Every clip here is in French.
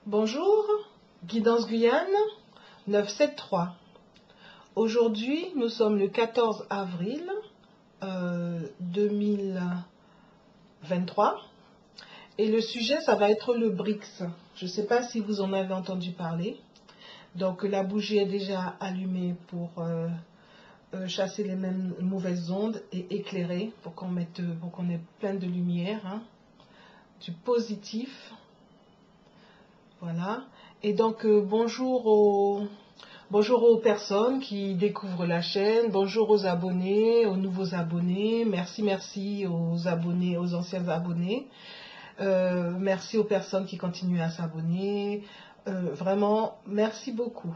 Bonjour, Guidance Guyane 973. Aujourd'hui, nous sommes le 14 avril 2023 et le sujet, ça va être le BRICS. Je ne sais pas si vous en avez entendu parler. Donc, la bougie est déjà allumée pour chasser les mêmes mauvaises ondes et éclairer pour qu'on ait plein de lumière, hein, du positif. Voilà. Et donc, bonjour aux personnes qui découvrent la chaîne, bonjour aux abonnés, aux nouveaux abonnés, merci aux abonnés, aux anciens abonnés, merci aux personnes qui continuent à s'abonner, vraiment, merci beaucoup.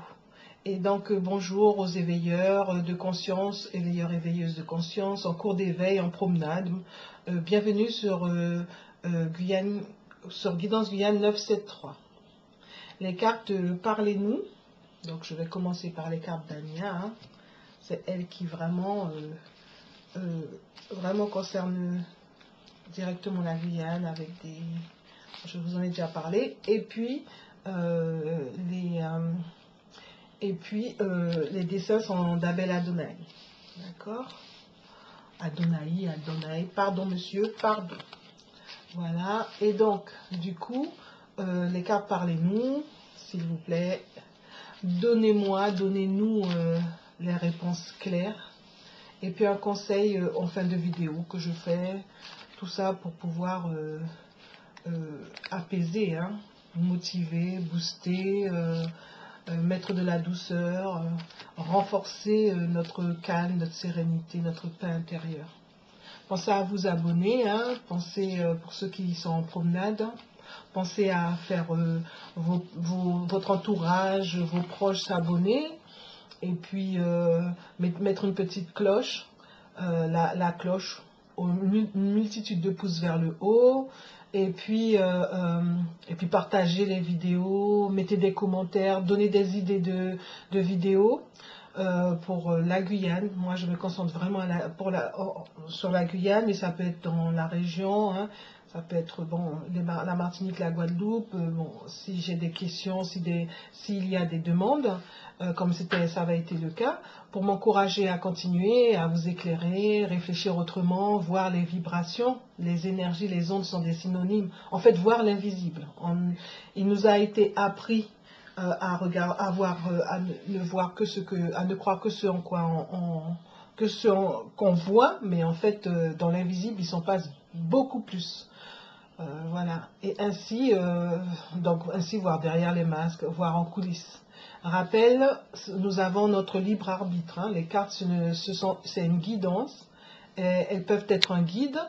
Et donc, bonjour aux éveilleurs de conscience, éveilleurs éveilleuses de conscience, en cours d'éveil, en promenade, bienvenue sur Guidance Guyane 973. Les cartes Parlez-nous, donc je vais commencer par les cartes d'Ania, hein. C'est elle qui vraiment concerne directement la Guyane avec des... Je vous en ai déjà parlé. Et puis, les dessins sont d'Abel Adonai. D'accord? Adonai, pardon monsieur, pardon. Voilà, et donc, du coup, les cartes Parlez-nous, s'il vous plaît, donnez-nous les réponses claires. Et puis un conseil en fin de vidéo que je fais, tout ça pour pouvoir apaiser, hein, motiver, booster, mettre de la douceur, renforcer notre calme, notre sérénité, notre paix intérieure. Pensez à vous abonner, hein, pensez pour ceux qui sont en promenade, pensez à faire votre entourage, vos proches s'abonner, et puis mettre une petite cloche, la cloche, une multitude de pouces vers le haut, et puis partagez les vidéos, mettez des commentaires, donnez des idées de vidéos. Pour la Guyane, moi je me concentre vraiment sur la Guyane, mais ça peut être dans la région, hein, ça peut être bon, la Martinique, la Guadeloupe, bon, si j'ai des questions, s'il y a des demandes, comme ça avait été le cas, pour m'encourager à continuer, à vous éclairer, réfléchir autrement, voir les vibrations, les énergies, les ondes sont des synonymes, en fait voir l'invisible. Il nous a été appris à ne croire que ce en quoi qu'on voit, mais en fait dans l'invisible il s'en passe beaucoup plus. Voilà, et ainsi voir derrière les masques, voir en coulisses. Rappel, nous avons notre libre arbitre, hein. Les cartes c'est une guidance, elles peuvent être un guide.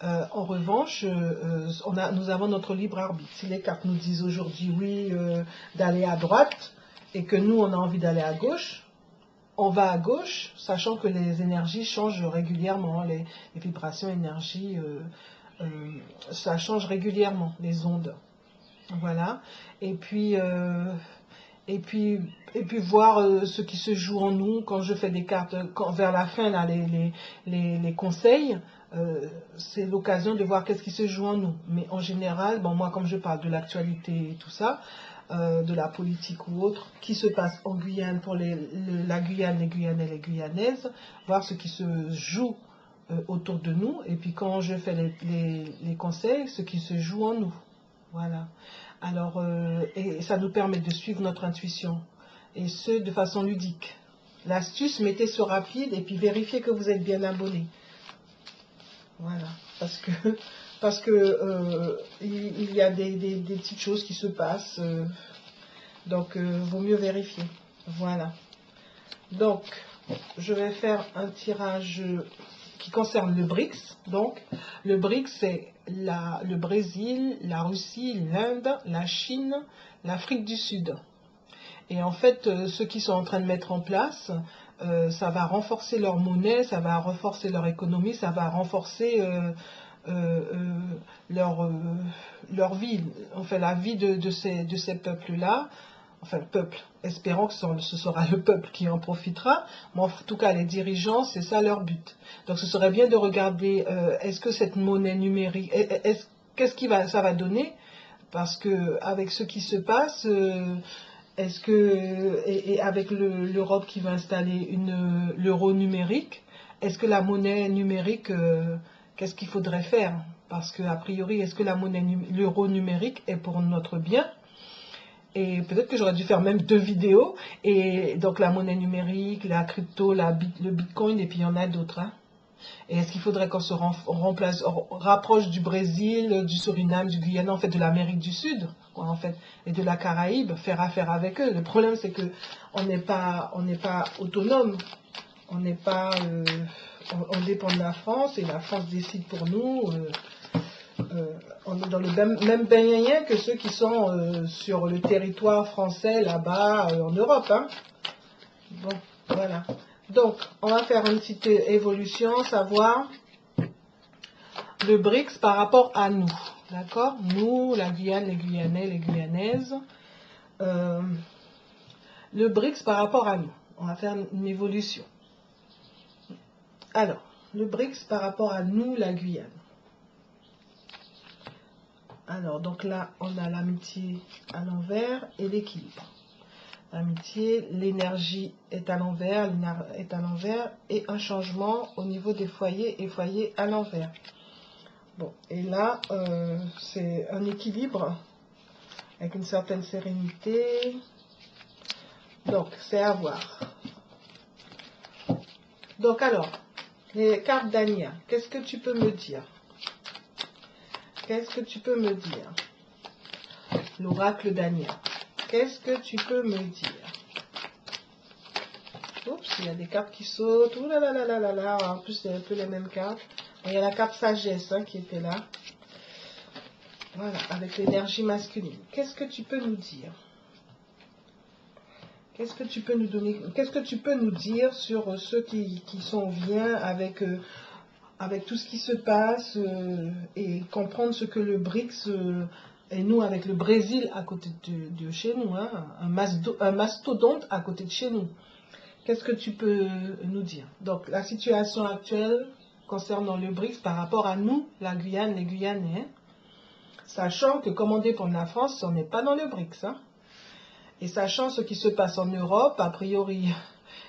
En revanche, nous avons notre libre arbitre. Si les cartes nous disent aujourd'hui oui, d'aller à droite, et que nous on a envie d'aller à gauche, on va à gauche, sachant que les énergies changent régulièrement, les vibrations, énergies, ça change régulièrement, les ondes. Voilà. Et puis voir ce qui se joue en nous. Quand je fais des cartes, vers la fin, là, les conseils, c'est l'occasion de voir qu'est-ce qui se joue en nous. Mais en général, bon, moi, comme je parle de l'actualité et tout ça, de la politique ou autre, qui se passe en Guyane pour la Guyane, les Guyanais, les Guyanaises, voir ce qui se joue autour de nous. Et puis quand je fais les conseils, ce qui se joue en nous. Voilà. Alors, et ça nous permet de suivre notre intuition, et ce, de façon ludique. L'astuce, mettez sur rapide, et puis vérifiez que vous êtes bien abonné. Voilà. Parce que il y a des petites choses qui se passent, donc vaut mieux vérifier. Voilà. Donc, je vais faire un tirage qui concerne le BRICS. Donc, le BRICS, c'est le Brésil, la Russie, l'Inde, la Chine, l'Afrique du Sud. Et en fait, ceux qui sont en train de mettre en place, ça va renforcer leur monnaie, ça va renforcer leur économie, ça va renforcer leur vie, enfin la vie de ces peuples-là. Enfin, le peuple, espérant que ce sera le peuple qui en profitera, mais en tout cas les dirigeants, c'est ça leur but. Donc ce serait bien de regarder, est-ce que cette monnaie numérique, qu'est-ce que ça va donner Parce que avec ce qui se passe, est-ce que, et avec l'Europe qui va installer l'euro numérique, est-ce que la monnaie numérique, qu'est-ce qu'il faudrait faire? Parce que, a priori, est-ce que l'euro numérique est pour notre bien? Et peut-être que j'aurais dû faire même 2 vidéos. Et donc la monnaie numérique, la crypto, le bitcoin, et puis il y en a d'autres. Hein. Et est-ce qu'il faudrait qu'on se rapproche du Brésil, du Suriname, du Guyana, en fait de l'Amérique du Sud, quoi, en fait, et de la Caraïbe, faire affaire avec eux? Le problème, c'est que on n'est pas autonome. On n'est pas, on dépend de la France et la France décide pour nous. On est dans le même bain que ceux qui sont sur le territoire français là-bas en Europe. Hein. Bon, voilà. Donc, on va faire une petite évolution, savoir le BRICS par rapport à nous. D'accord? Nous, la Guyane, les Guyanais, les Guyanaises. Le BRICS par rapport à nous. On va faire une évolution. Alors, le BRICS par rapport à nous, la Guyane. Alors, donc là, on a l'amitié à l'envers et l'équilibre. L'amitié, l'énergie est à l'envers, et un changement au niveau des foyers et foyers à l'envers. Bon, et là, c'est un équilibre avec une certaine sérénité. Donc, c'est à voir. Donc, alors, les cartes d'Ania, qu'est-ce que tu peux me dire? Qu'est-ce que tu peux me dire? L'oracle d'Ania. Qu'est-ce que tu peux me dire? Oups, il y a des cartes qui sautent. Ouh là là là là là là. En plus, c'est un peu les mêmes cartes. Il y a la carte sagesse hein, qui était là. Voilà, avec l'énergie masculine. Qu'est-ce que tu peux nous dire? Qu'est-ce que tu peux nous donner? Qu'est-ce que tu peux nous dire sur ceux qui sont bien avec tout ce qui se passe et comprendre ce que le BRICS et nous avec le Brésil à côté de chez nous, hein, un mastodonte à côté de chez nous. Qu'est-ce que tu peux nous dire? Donc la situation actuelle concernant le BRICS par rapport à nous, la Guyane, les Guyanais, hein, sachant que comme on dépend de la France, on n'est pas dans le BRICS. Hein, et sachant ce qui se passe en Europe, a priori,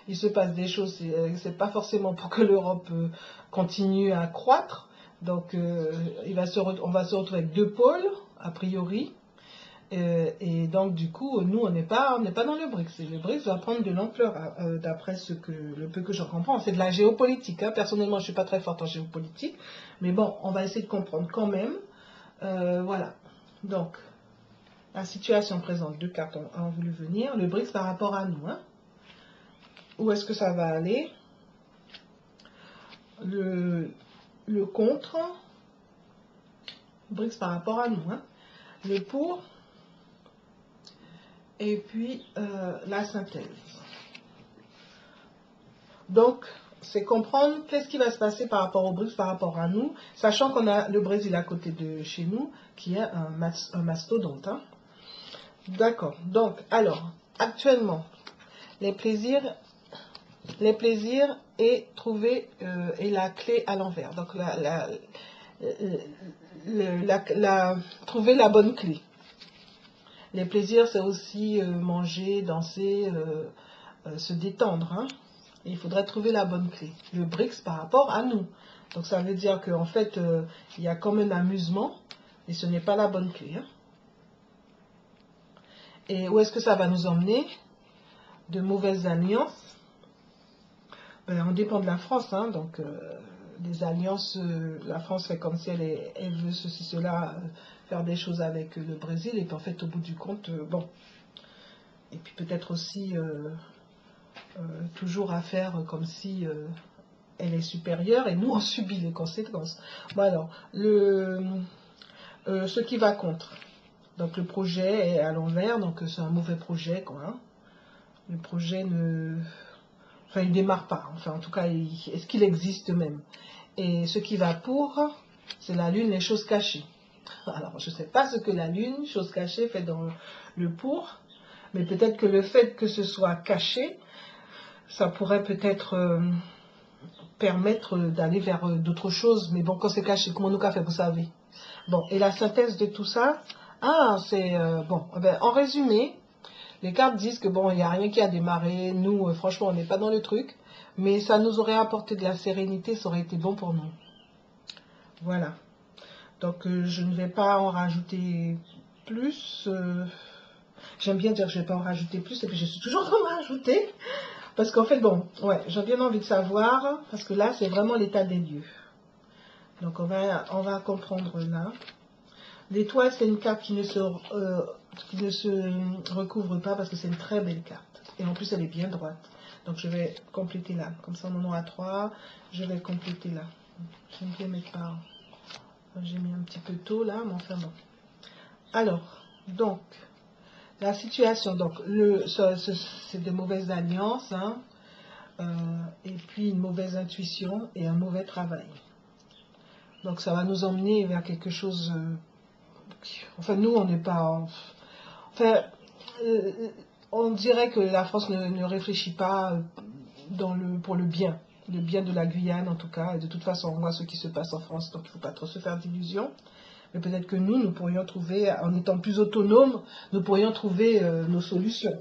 il se passe des choses, c'est pas forcément pour que l'Europe continue à croître. Donc, on va se retrouver avec 2 pôles, a priori. Et donc, du coup, nous, on n'est pas dans le BRICS. Et le BRICS va prendre de l'ampleur, d'après le peu que j'en comprends. C'est de la géopolitique. Hein. Personnellement, je ne suis pas très forte en géopolitique. Mais bon, on va essayer de comprendre quand même. Voilà. Donc, la situation présente, 2 cartes ont voulu venir. Le BRICS par rapport à nous. Hein. Où est-ce que ça va aller? Le contre. BRICS par rapport à nous. Hein. Le pour. Et puis la synthèse. Donc, c'est comprendre qu'est-ce qui va se passer par rapport au BRICS, par rapport à nous, sachant qu'on a le Brésil à côté de chez nous, qui est un mastodonte. Hein. D'accord. Donc, alors, actuellement, les plaisirs et trouver et la clé à l'envers. Donc, trouver la bonne clé. Les plaisirs, c'est aussi manger, danser, se détendre. Hein. Et il faudrait trouver la bonne clé. Le BRICS par rapport à nous. Donc ça veut dire qu'en fait, il y a comme un amusement, et ce n'est pas la bonne clé. Hein. Et où est-ce que ça va nous emmener? De mauvaises alliances. Ben, on dépend de la France. Hein, donc les alliances, la France fait comme si elle veut ceci, cela, faire des choses avec le Brésil. Et puis en fait, au bout du compte, bon. Et puis peut-être aussi... toujours à faire comme si elle est supérieure et nous on subit les conséquences. Bon alors, ce qui va contre. Donc le projet est à l'envers, donc c'est un mauvais projet quoi. Hein. Le projet enfin il démarre pas. Enfin en tout cas, est-ce qu'il existe même? Et ce qui va pour, c'est la lune, les choses cachées. Alors je sais pas ce que la lune, choses cachées, fait dans le pour, mais peut-être que le fait que ce soit caché, ça pourrait peut-être permettre d'aller vers d'autres choses. Mais bon, quand c'est caché, comment nous qu'a fait, vous savez. Bon, et la synthèse de tout ça, Ah, c'est bon. Ben, en résumé, les cartes disent que bon, il n'y a rien qui a démarré. Nous, franchement, on n'est pas dans le truc. Mais ça nous aurait apporté de la sérénité, ça aurait été bon pour nous. Voilà. Donc, je ne vais pas en rajouter plus. J'aime bien dire que je ne vais pas en rajouter plus, et puis je suis toujours en rajouter. Parce qu'en fait, bon, ouais, j'ai bien envie de savoir, parce que là, c'est vraiment l'état des lieux. Donc, on va comprendre là. L'étoile, c'est une carte qui ne se recouvre pas, parce que c'est une très belle carte. Et en plus, elle est bien droite. Donc, je vais compléter là. Comme ça, on en aura 3. Je vais compléter là. J'aime bien mettre par... J'ai mis un petit peu tôt là, mais enfin bon. Alors, donc, la situation. Donc, c'est de mauvaises alliances, hein, et puis une mauvaise intuition et un mauvais travail. Donc, ça va nous emmener vers quelque chose... enfin, nous, on n'est pas... Enfin, on dirait que la France ne réfléchit pas pour le bien de la Guyane en tout cas, et de toute façon on voit ce qui se passe en France, donc il ne faut pas trop se faire d'illusions, mais peut-être que nous pourrions trouver, en étant plus autonomes, nous pourrions trouver nos solutions,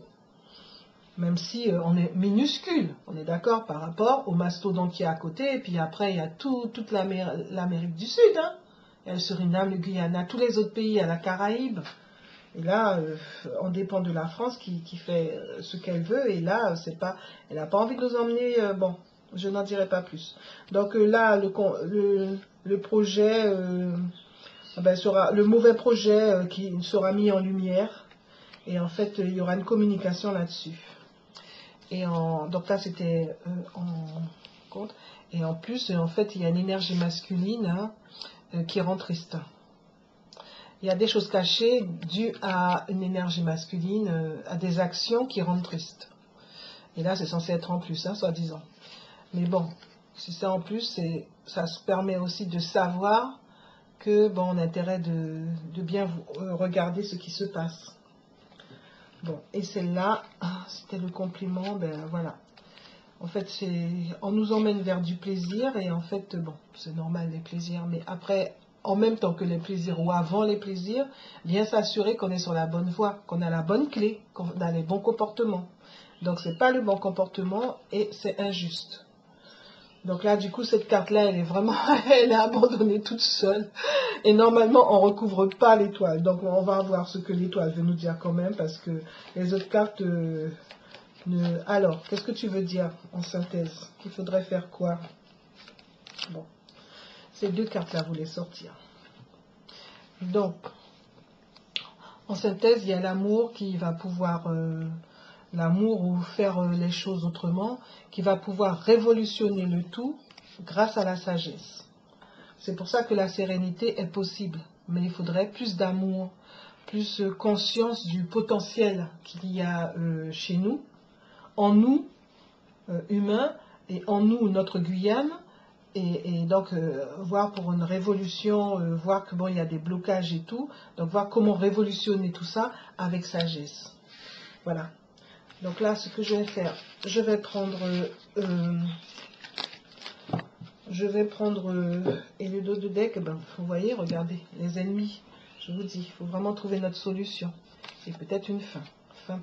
même si on est minuscule, on est d'accord, par rapport au mastodonte qui est à côté, et puis après il y a toute l'Amérique du Sud, hein. Il y a le Suriname, le Guyana, tous les autres pays, à la Caraïbe. Et là, on dépend de la France qui fait ce qu'elle veut. Et là, elle n'a pas envie de nous emmener. Bon, je n'en dirai pas plus. Donc là, le projet sera le mauvais projet qui sera mis en lumière. Et en fait, il y aura une communication là-dessus. Donc là, c'était en compte. Et en plus, en fait, il y a une énergie masculine, hein, qui rend triste. Il y a des choses cachées dues à une énergie masculine, à des actions qui rendent triste. Et là, c'est censé être en plus, hein, soi-disant. Mais bon, si c'est en plus, ça se permet aussi de savoir que, bon, on a intérêt de bien regarder ce qui se passe. Bon, et celle-là, c'était le compliment, ben voilà. En fait, on nous emmène vers du plaisir, et en fait, bon, c'est normal les plaisirs, mais après, en même temps que les plaisirs ou avant les plaisirs, bien s'assurer qu'on est sur la bonne voie, qu'on a la bonne clé, qu'on a les bons comportements. Donc, c'est pas le bon comportement et c'est injuste. Donc là, du coup, cette carte-là, elle est vraiment, elle est abandonnée toute seule. Et normalement, on recouvre pas l'étoile. Donc, on va voir ce que l'étoile veut nous dire quand même, parce que les autres cartes... Alors, qu'est-ce que tu veux dire en synthèse? Il faudrait faire quoi? Bon, ces deux cartes-là, vous les sortir. Donc, en synthèse, il y a l'amour qui va pouvoir, l'amour ou faire les choses autrement, qui va pouvoir révolutionner le tout grâce à la sagesse. C'est pour ça que la sérénité est possible, mais il faudrait plus d'amour, plus conscience du potentiel qu'il y a chez nous, en nous, humains, et en nous, notre Guyane, et donc voir pour une révolution, voir que bon, il y a des blocages et tout, donc voir comment révolutionner tout ça avec sagesse. Voilà. Donc là, ce que je vais faire, je vais prendre et le dos de deck, ben, vous voyez, regardez, les ennemis, je vous dis, il faut vraiment trouver notre solution, et peut-être une fin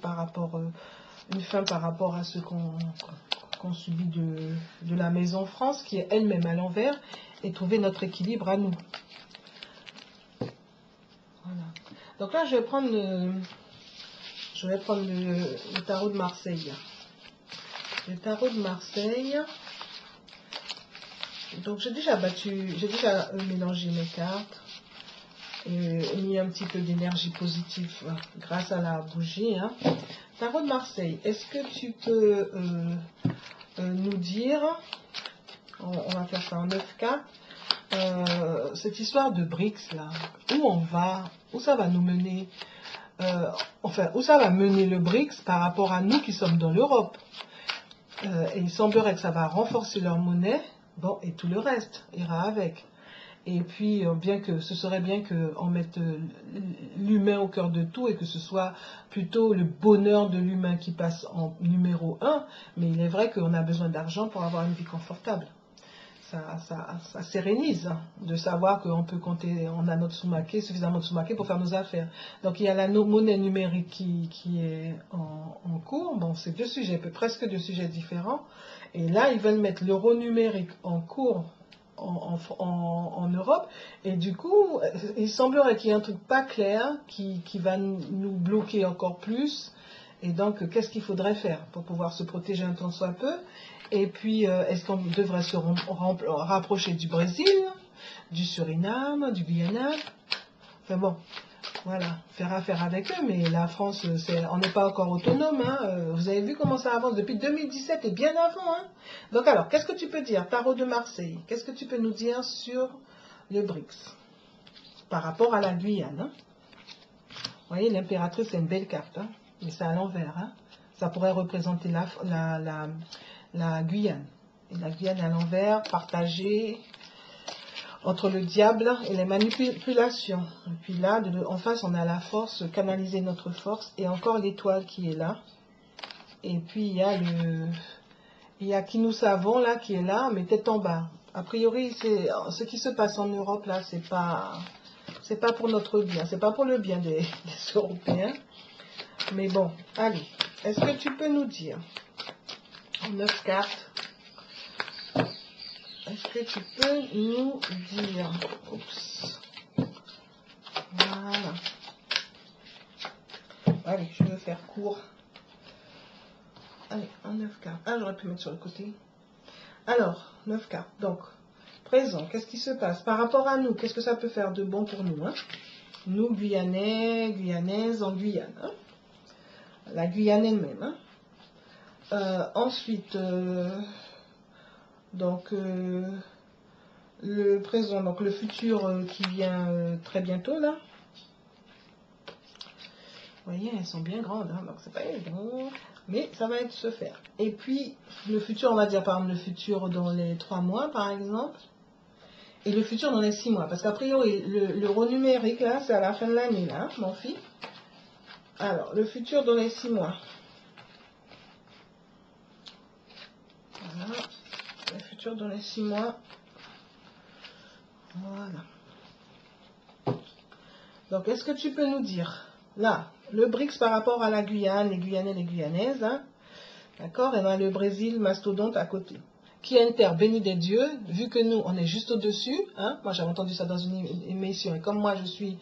par rapport à ce qu'on subit de la maison France, qui est elle-même à l'envers, et trouver notre équilibre à nous. Voilà. Donc là, je vais prendre le tarot de Marseille. Le tarot de Marseille. Donc j'ai déjà mélangé mes cartes et mis un petit peu d'énergie positive grâce à la bougie, hein. Tarot de Marseille, est-ce que tu peux nous dire, on va faire ça en 9 cartes, cette histoire de BRICS là, où ça va nous mener, enfin où ça va mener le BRICS par rapport à nous qui sommes dans l'Europe. Et il semblerait que ça va renforcer leur monnaie, bon, et tout le reste ira avec. Et puis, ce serait bien qu'on mette l'humain au cœur de tout et que ce soit plutôt le bonheur de l'humain qui passe en numéro 1, mais il est vrai qu'on a besoin d'argent pour avoir une vie confortable. ça sérénise de savoir qu'on peut compter, on a notre sous-maquet, suffisamment de sous-maquet pour faire nos affaires. Donc il y a la monnaie numérique qui est en cours. Bon, c'est deux sujets, presque deux sujets différents. Et là, ils veulent mettre l'euro numérique en cours en Europe. Et du coup, il semblerait qu'il y ait un truc pas clair qui va nous bloquer encore plus. Et donc, qu'est-ce qu'il faudrait faire pour pouvoir se protéger un tant soit peu? Et puis, est-ce qu'on devrait se rapprocher du Brésil, du Suriname, du Guyana? Enfin bon, voilà, faire affaire avec eux, mais la France, on n'est pas encore autonome. Hein. Vous avez vu comment ça avance depuis 2017 et bien avant. Hein. Donc alors, qu'est-ce que tu peux dire, Tarot de Marseille? Qu'est-ce que tu peux nous dire sur le BRICS par rapport à la Guyane? Hein. Vous voyez, l'impératrice, c'est une belle carte, hein, mais c'est à l'envers. Hein. Ça pourrait représenter la Guyane. Et la Guyane à l'envers, partagée entre le diable et les manipulations. Et puis là, en face, on a la force, canaliser notre force, et encore l'étoile qui est là. Et puis il y a qui nous savons là, qui est là, mais tête en bas. A priori, ce qui se passe en Europe là, c'est pas pour notre bien, c'est pas pour le bien des Européens. Mais bon, allez, est-ce que tu peux nous dire 9 cartes. Est-ce que tu peux nous dire... Oups. Voilà. Allez, je vais faire court. Allez, en 9 cartes. Ah, j'aurais pu mettre sur le côté. Alors, 9 cartes. Donc, présent, qu'est-ce qui se passe? Par rapport à nous, qu'est-ce que ça peut faire de bon pour nous, hein? Nous, Guyanais, Guyanaises en Guyane. Hein? La Guyane elle-même, hein? Ensuite, donc le présent, donc le futur qui vient très bientôt là. Vous voyez, elles sont bien grandes, hein, donc c'est pas évident, mais ça va se faire. Et puis le futur, on va dire par exemple le futur dans les 3 mois par exemple, et le futur dans les 6 mois, parce qu'a priori l'euro numérique là, c'est à la fin de l'année là, mon fils. Alors le futur dans les 6 mois. Voilà, le futur dans les 6 mois. Voilà. Donc, est-ce que tu peux nous dire, là, le BRICS par rapport à la Guyane, les Guyanais, les Guyanaises, hein, d'accord, et ben le Brésil, mastodonte à côté. Qui est terre bénie des dieux, vu que nous, on est juste au-dessus, hein, moi j'avais entendu ça dans une émission, et comme moi je suis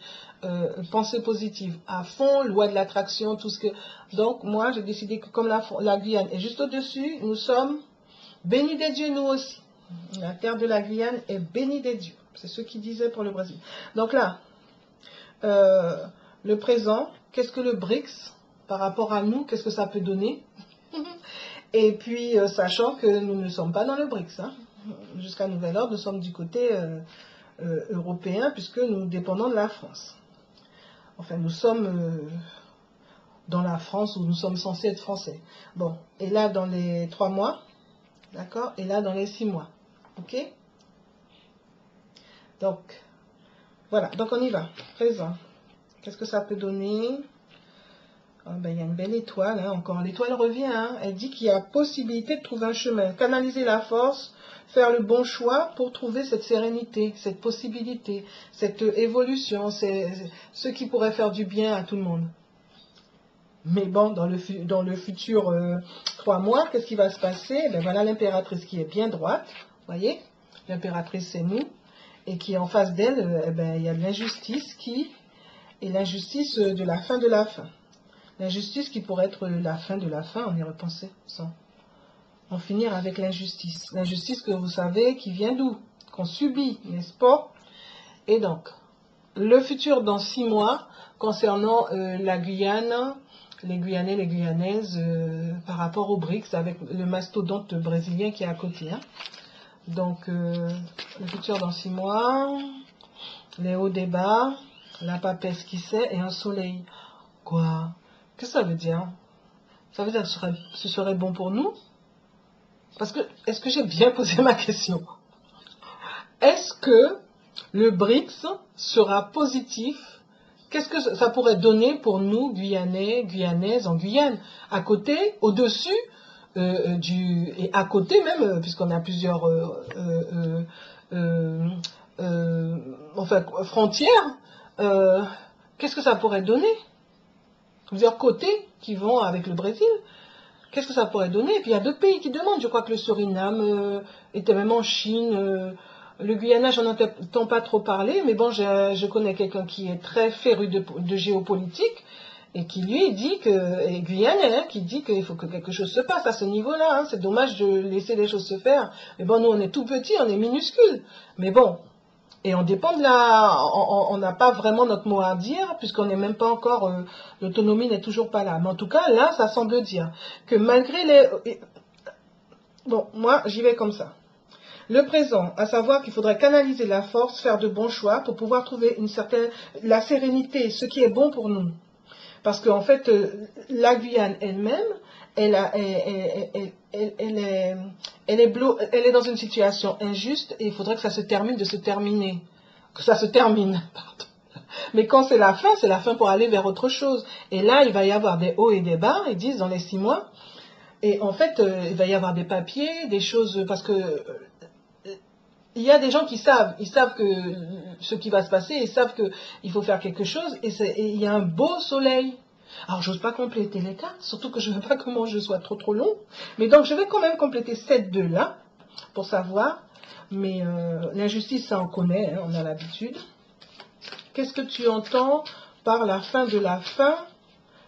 pensée positive à fond, loi de l'attraction, tout ce que... Donc, moi j'ai décidé que comme la Guyane est juste au-dessus, nous sommes bénis des dieux, nous aussi. La terre de la Guyane est bénie des dieux. C'est ce qu'il disait pour le Brésil. Donc là, le présent, qu'est-ce que le BRICS par rapport à nous, qu'est-ce que ça peut donner? Et puis, sachant que nous ne sommes pas dans le BRICS. Hein. Jusqu'à nouvel ordre, nous sommes du côté européen, puisque nous dépendons de la France. Enfin, nous sommes dans la France, où nous sommes censés être français. Bon, et là, dans les 3 mois, d'accord? Et là, dans les 6 mois. Ok? Donc, voilà. Donc, on y va. Présent. Qu'est-ce que ça peut donner? Ben, il y a une belle étoile. Hein, encore, l'étoile revient. Hein, elle dit qu'il y a possibilité de trouver un chemin. Canaliser la force, faire le bon choix pour trouver cette sérénité, cette possibilité, cette évolution. C'est ce qui pourrait faire du bien à tout le monde. Mais bon, dans le futur 3 mois, qu'est-ce qui va se passer? Ben voilà l'impératrice qui est bien droite, vous voyez? L'impératrice, c'est nous. Et qui en face d'elle, eh ben, il y a de l'injustice et l'injustice de la fin de la fin. L'injustice qui pourrait être la fin de la fin, on y repensait, sans en finir avec l'injustice. L'injustice que vous savez, qui vient d'où? Qu'on subit, n'est-ce pas? Et donc, le futur dans 6 mois, concernant la Guyane, les Guyanais, les Guyanaises, par rapport au BRICS, avec le mastodonte brésilien qui est à côté. Hein. Donc, le futur dans 6 mois, les hauts des bas, la papesse qui sait et un soleil. Quoi? Qu'est-ce que ça veut dire? Ça veut dire que ce serait bon pour nous? Parce que, est-ce que j'ai bien posé ma question? Est-ce que le BRICS sera positif? Qu'est-ce que ça pourrait donner pour nous, Guyanais, Guyanaises en Guyane? À côté, au-dessus, et à côté même, puisqu'on a plusieurs enfin, frontières, qu'est-ce que ça pourrait donner? Plusieurs côtés qui vont avec le Brésil. Qu'est-ce que ça pourrait donner? Et puis il y a d'autres pays qui demandent. Je crois que le Suriname était même en Chine. Le Guyana, j'en entends pas trop parler, mais bon, je connais quelqu'un qui est très féru de géopolitique et qui lui dit que, et Guyanais, hein, qui dit qu'il faut que quelque chose se passe à ce niveau-là. Hein. C'est dommage de laisser les choses se faire. Mais bon, nous, on est tout petits, on est minuscules. Mais bon, et on dépend de la... On n'a pas vraiment notre mot à dire, puisqu'on n'est même pas encore... l'autonomie n'est toujours pas là. Mais en tout cas, là, ça semble dire que malgré les... Bon, moi, j'y vais comme ça. Le présent, à savoir qu'il faudrait canaliser la force, faire de bons choix pour pouvoir trouver une certaine... la sérénité, ce qui est bon pour nous. Parce qu'en fait, la Guyane elle-même, elle est dans une situation injuste et il faudrait que ça se termine de se terminer. Que ça se termine, pardon. Mais quand c'est la fin pour aller vers autre chose. Et là, il va y avoir des hauts et des bas, ils disent, dans les 6 mois. Et en fait, il va y avoir des papiers, des choses, parce que il y a des gens qui savent, ils savent que ce qui va se passer, ils savent qu'il faut faire quelque chose, et il y a un beau soleil. Alors, j'ose pas compléter les cartes, surtout que je ne veux pas que mon jeu soit trop long. Mais donc, je vais quand même compléter cette deux-là, pour savoir. Mais l'injustice, ça on connaît, hein, on a l'habitude. Qu'est-ce que tu entends par la fin de la fin?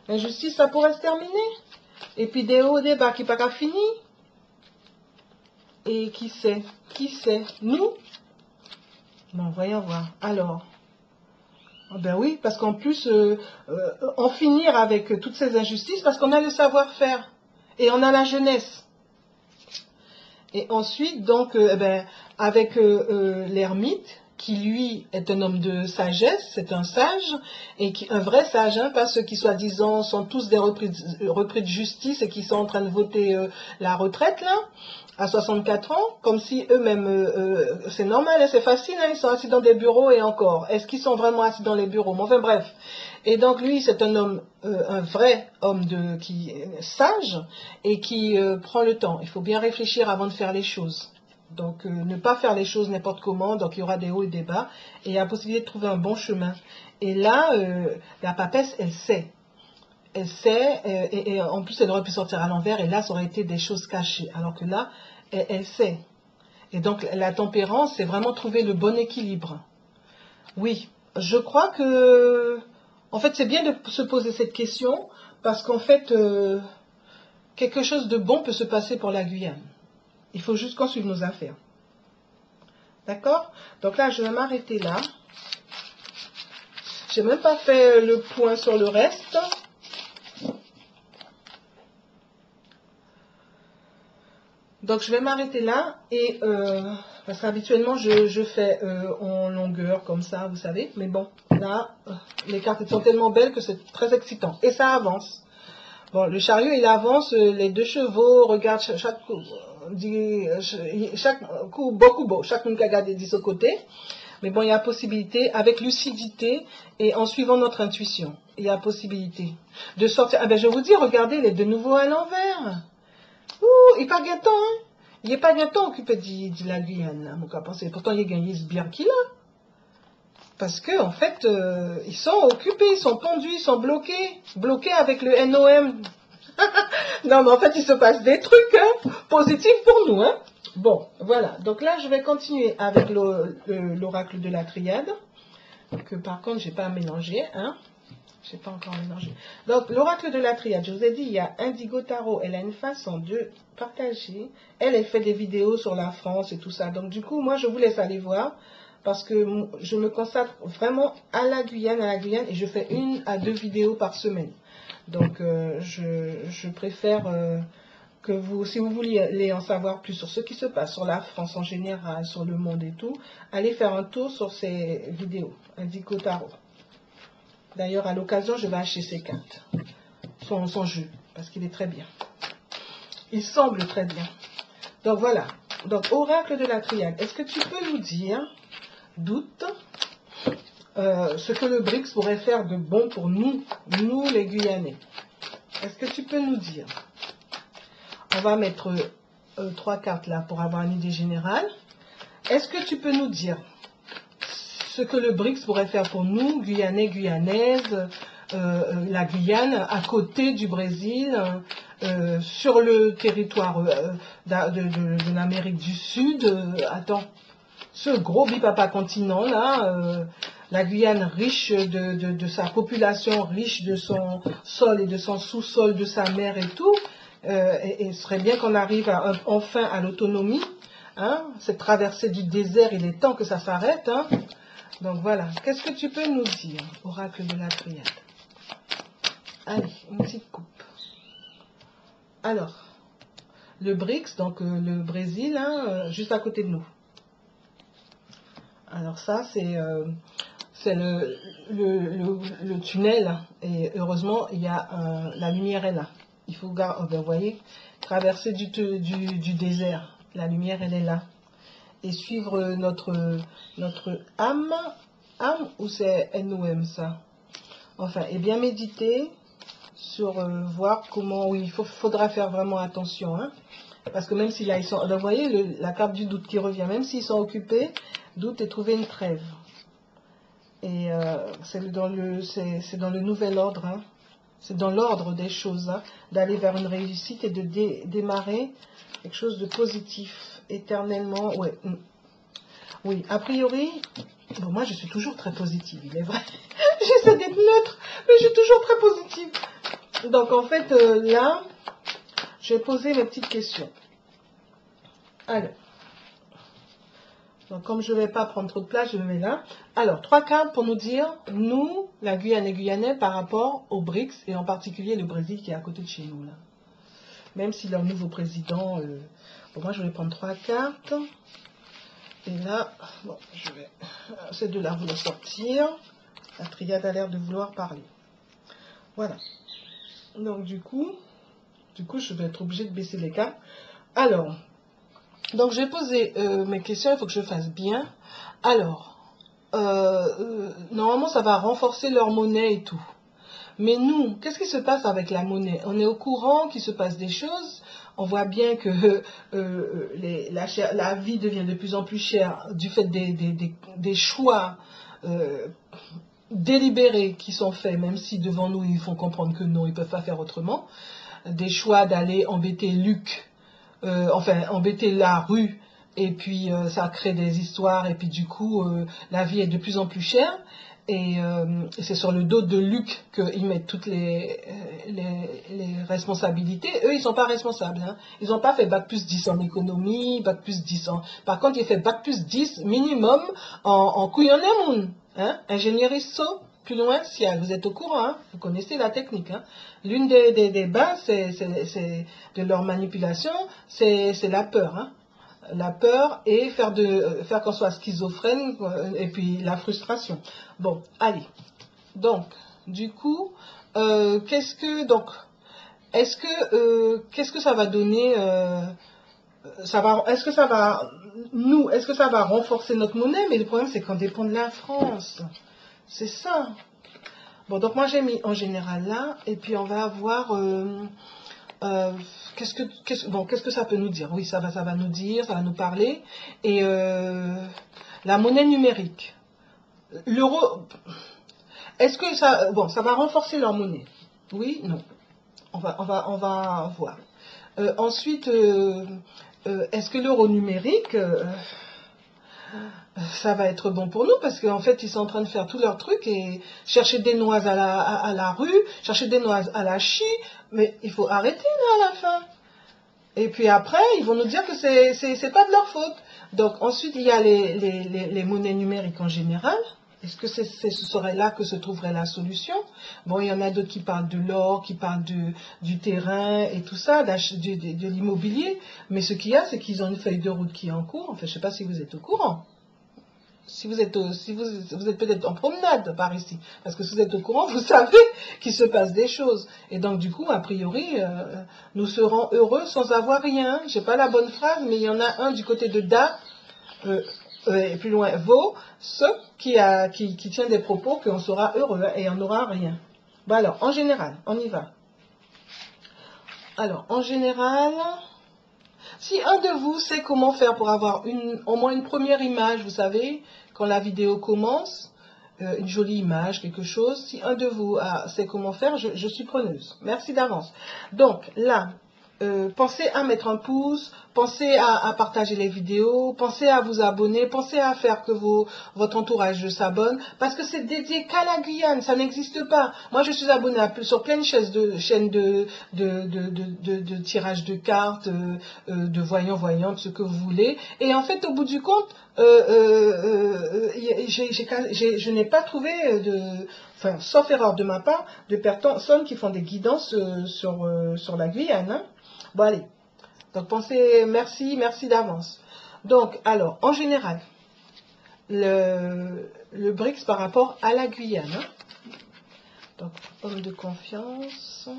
L'injustice, ça pourrait se terminer. Et puis des hauts, des bas qui pas qu'à finir. Et qui sait? Qui sait? Nous? Bon, voyons voir. Alors, oh ben oui, parce qu'en plus, en finir avec toutes ces injustices, parce qu'on a le savoir-faire. Et on a la jeunesse. Et ensuite, donc, avec l'ermite, qui lui est un homme de sagesse, c'est un sage, et un vrai sage, hein, pas ceux qui soi-disant sont tous des repris de justice et qui sont en train de voter la retraite, là, à 64 ans, comme si eux-mêmes, c'est normal, hein, c'est facile, hein, ils sont assis dans des bureaux et encore. Est-ce qu'ils sont vraiment assis dans les bureaux? Mais enfin bref. Et donc lui, c'est un homme, un vrai homme qui est sage et qui prend le temps. Il faut bien réfléchir avant de faire les choses. Donc, ne pas faire les choses n'importe comment, donc il y aura des hauts et des bas, et il y a la possibilité de trouver un bon chemin. Et là, la papesse, elle sait. Elle sait, et en plus, elle aurait pu sortir à l'envers, et là, ça aurait été des choses cachées. Alors que là, elle sait. Et donc, la tempérance, c'est vraiment trouver le bon équilibre. Oui, je crois que... En fait, c'est bien de se poser cette question, parce qu'en fait, quelque chose de bon peut se passer pour la Guyane. Il faut juste qu'on suive nos affaires. D'accord? Donc là, je vais m'arrêter là. J'ai même pas fait le point sur le reste. Donc je vais m'arrêter là. Et parce qu'habituellement, je fais en longueur comme ça, vous savez. Mais bon, là, les cartes sont tellement belles que c'est très excitant. Et ça avance. Bon, le chariot, il avance, les 2 chevaux regardent chaque coup, beaucoup beau, chaque monde qui a gardé 10 au côté. Mais bon, il y a possibilité, avec lucidité et en suivant notre intuition, il y a possibilité de sortir. Ah ben, je vous dis, regardez, les de nouveau à l'envers. Ouh, il n'est pas gâtant, hein. Il n'est pas gâtant occupé de la Guyane, hein, mon cas pensé. Pourtant, il a gagné ce bien qu'il a. Parce que en fait, ils sont occupés, ils sont pendus, ils sont bloqués avec le NOM. Non, mais en fait, il se passe des trucs hein, positifs pour nous. Hein. Bon, voilà. Donc là, je vais continuer avec l'oracle de la triade, que par contre, je n'ai pas mélangé. Hein. Je n'ai pas encore mélangé. Donc, l'oracle de la triade, je vous ai dit, il y a Indigo Tarot. Elle a une façon de partager. Elle fait des vidéos sur la France et tout ça. Donc, du coup, moi, je vous laisse aller voir. Parce que je me consacre vraiment à la Guyane, et je fais 1 à 2 vidéos par semaine. Donc, je préfère que vous, si vous voulez en savoir plus sur ce qui se passe sur la France en général, sur le monde et tout, allez faire un tour sur ces vidéos, Indigo Tarot. D'ailleurs, à l'occasion, je vais acheter ces cartes, son jeu, parce qu'il est très bien. Il semble très bien. Donc, voilà. Donc, oracle de la triade, est-ce que tu peux nous dire... doute, ce que le BRICS pourrait faire de bon pour nous les Guyanais. Est-ce que tu peux nous dire? On va mettre 3 cartes là pour avoir une idée générale. Est-ce que tu peux nous dire ce que le BRICS pourrait faire pour nous, Guyanais, Guyanaises, la Guyane, à côté du Brésil, sur le territoire de l'Amérique du Sud. Attends, ce gros bipapa continent là, la Guyane riche de sa population, riche de son sol et de son sous-sol, de sa mer et tout. Et ce serait bien qu'on arrive enfin à l'autonomie. Hein, cette traversée du désert, il est temps que ça s'arrête. Hein. Donc voilà, qu'est-ce que tu peux nous dire, oracle de la triade? Allez, une petite coupe. Alors, le BRICS, donc le Brésil, hein, juste à côté de nous. Alors ça, c'est le tunnel, et heureusement, il y a la lumière est là. Il faut garder, oh ben, vous voyez, traverser du désert, la lumière, elle est là. Et suivre notre âme ou c'est NOM ça? Enfin, et bien méditer sur voir comment, oui, faudra faire vraiment attention, hein, parce que même si là ils sont, vous voyez la carte du doute qui revient, même s'ils sont occupés, doute et trouver une trêve. Et c'est dans le nouvel ordre, hein. C'est dans l'ordre des choses, hein, d'aller vers une réussite et de démarrer quelque chose de positif, éternellement, ouais. Oui, a priori, bon, moi je suis toujours très positive, il est vrai. J'essaie d'être neutre, mais je suis toujours très positive. Donc en fait, là, je vais poser mes petites questions. Alors, donc comme je ne vais pas prendre trop de place, je me mets là. Alors, 3 cartes pour nous dire, nous, la Guyane et Guyanais, par rapport aux BRICS, et en particulier le Brésil qui est à côté de chez nous, là. Même si leur nouveau président... bon, moi je vais prendre 3 cartes. Et là, bon, je vais... Ces deux-là vouloir sortir. La triade a l'air de vouloir parler. Voilà. Donc du coup, je vais être obligée de baisser les cartes. Alors, donc je vais poser mes questions, il faut que je fasse bien. Alors, normalement ça va renforcer leur monnaie et tout. Mais nous, qu'est-ce qui se passe avec la monnaie? On est au courant qu'il se passe des choses. On voit bien que la vie devient de plus en plus chère du fait des choix délibérés qui sont faits, même si devant nous ils font comprendre que non, ils ne peuvent pas faire autrement. Des choix d'aller embêter Luc, enfin embêter la rue, et puis ça crée des histoires, et puis du coup la vie est de plus en plus chère. Et c'est sur le dos de Luc qu'ils mettent toutes les responsabilités. Eux, ils ne sont pas responsables. Hein. Ils n'ont pas fait Bac plus 10 en économie, Bac plus 10 en... Par contre, ils ont fait Bac plus 10 minimum en couillonnemoun. Hein. Ingénierie saut, plus loin, ciel. Vous êtes au courant, hein. Vous connaissez la technique. Hein. L'une des bases de leur manipulation, c'est la peur. Hein. La peur et faire qu'on soit schizophrène et puis la frustration. Bon, allez. Donc, du coup, qu'est-ce que ça va donner est-ce que ça va renforcer notre monnaie? Mais le problème, c'est qu'on dépend de la France. C'est ça. Bon, donc moi j'ai mis en général là, et puis on va avoir qu'est-ce que ça peut nous dire? Oui, ça va nous dire, ça va nous parler. Et la monnaie numérique. L'euro, est-ce que ça... Bon, ça va renforcer leur monnaie? Oui, non. On va voir. Ensuite, est-ce que l'euro numérique... ça va être bon pour nous parce qu'en fait ils sont en train de faire tous leurs trucs et chercher des noix à la rue, chercher des noix à la chie, mais il faut arrêter là à la fin. Et puis après ils vont nous dire que c'est pas de leur faute. Donc ensuite il y a les monnaies numériques en général. Est-ce que ce serait là que se trouverait la solution? Bon, il y en a d'autres qui parlent de l'or, qui parlent du terrain et tout ça, de l'immobilier. Mais ce qu'il y a, c'est qu'ils ont une feuille de route qui est en cours. Enfin, je ne sais pas si vous êtes au courant. Si vous êtes peut-être en promenade par ici. Parce que si vous êtes au courant, vous savez qu'il se passe des choses. Et donc, du coup, a priori, nous serons heureux sans avoir rien. Je n'ai pas la bonne phrase, mais il y en a un du côté de Da. Et plus loin, ceux qui tient des propos qu'on sera heureux et on n'aura rien. Bon alors, en général, on y va. Alors, en général, si un de vous sait comment faire pour avoir au moins une première image, vous savez, quand la vidéo commence, une jolie image, quelque chose, si un de vous sait comment faire, je suis preneuse. Merci d'avance. Donc, là, pensez à mettre un pouce, pensez à partager les vidéos, pensez à vous abonner, pensez à faire que votre entourage s'abonne, parce que c'est dédié qu'à la Guyane, ça n'existe pas. Moi, je suis abonnée sur plein de chaînes de tirage de cartes, de voyants, ce que vous voulez. Et en fait, au bout du compte, je n'ai pas trouvé enfin, sauf erreur de ma part, de personnes qui font des guidances sur la Guyane. Hein. Bon, allez. Donc, pensez, merci d'avance. Donc, alors, en général, le BRICS par rapport à la Guyane. Hein. Donc, homme de confiance.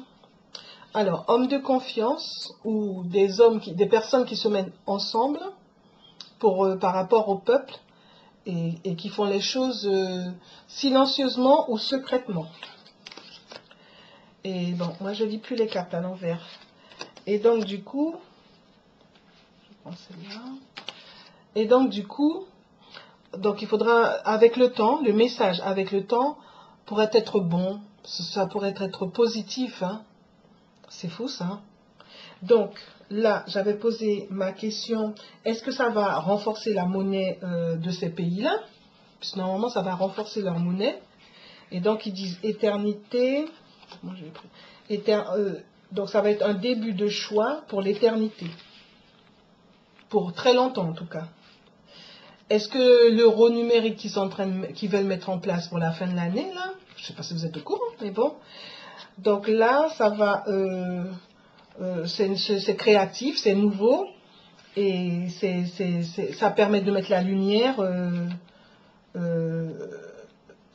Alors, homme de confiance ou des personnes qui se mettent ensemble par rapport au peuple et qui font les choses silencieusement ou secrètement. Et bon, moi je lis plus les cartes à l'envers. Et donc du coup, je prends celle-là. Et donc du coup, il faudra avec le temps, le message avec le temps pourrait être bon, ça pourrait être positif. Hein. C'est fou ça. Hein. Donc là, j'avais posé ma question, est-ce que ça va renforcer la monnaie de ces pays-là? Puisque normalement, ça va renforcer leur monnaie. Et donc, ils disent éternité. Moi, j'ai pris. Donc, ça va être un début de choix pour l'éternité. Pour très longtemps, en tout cas. Est-ce que l'euro numérique qu'ils veulent mettre en place pour la fin de l'année, là, je ne sais pas si vous êtes au courant, mais bon. Donc là, ça va... c'est créatif, c'est nouveau. Et ça permet de mettre la lumière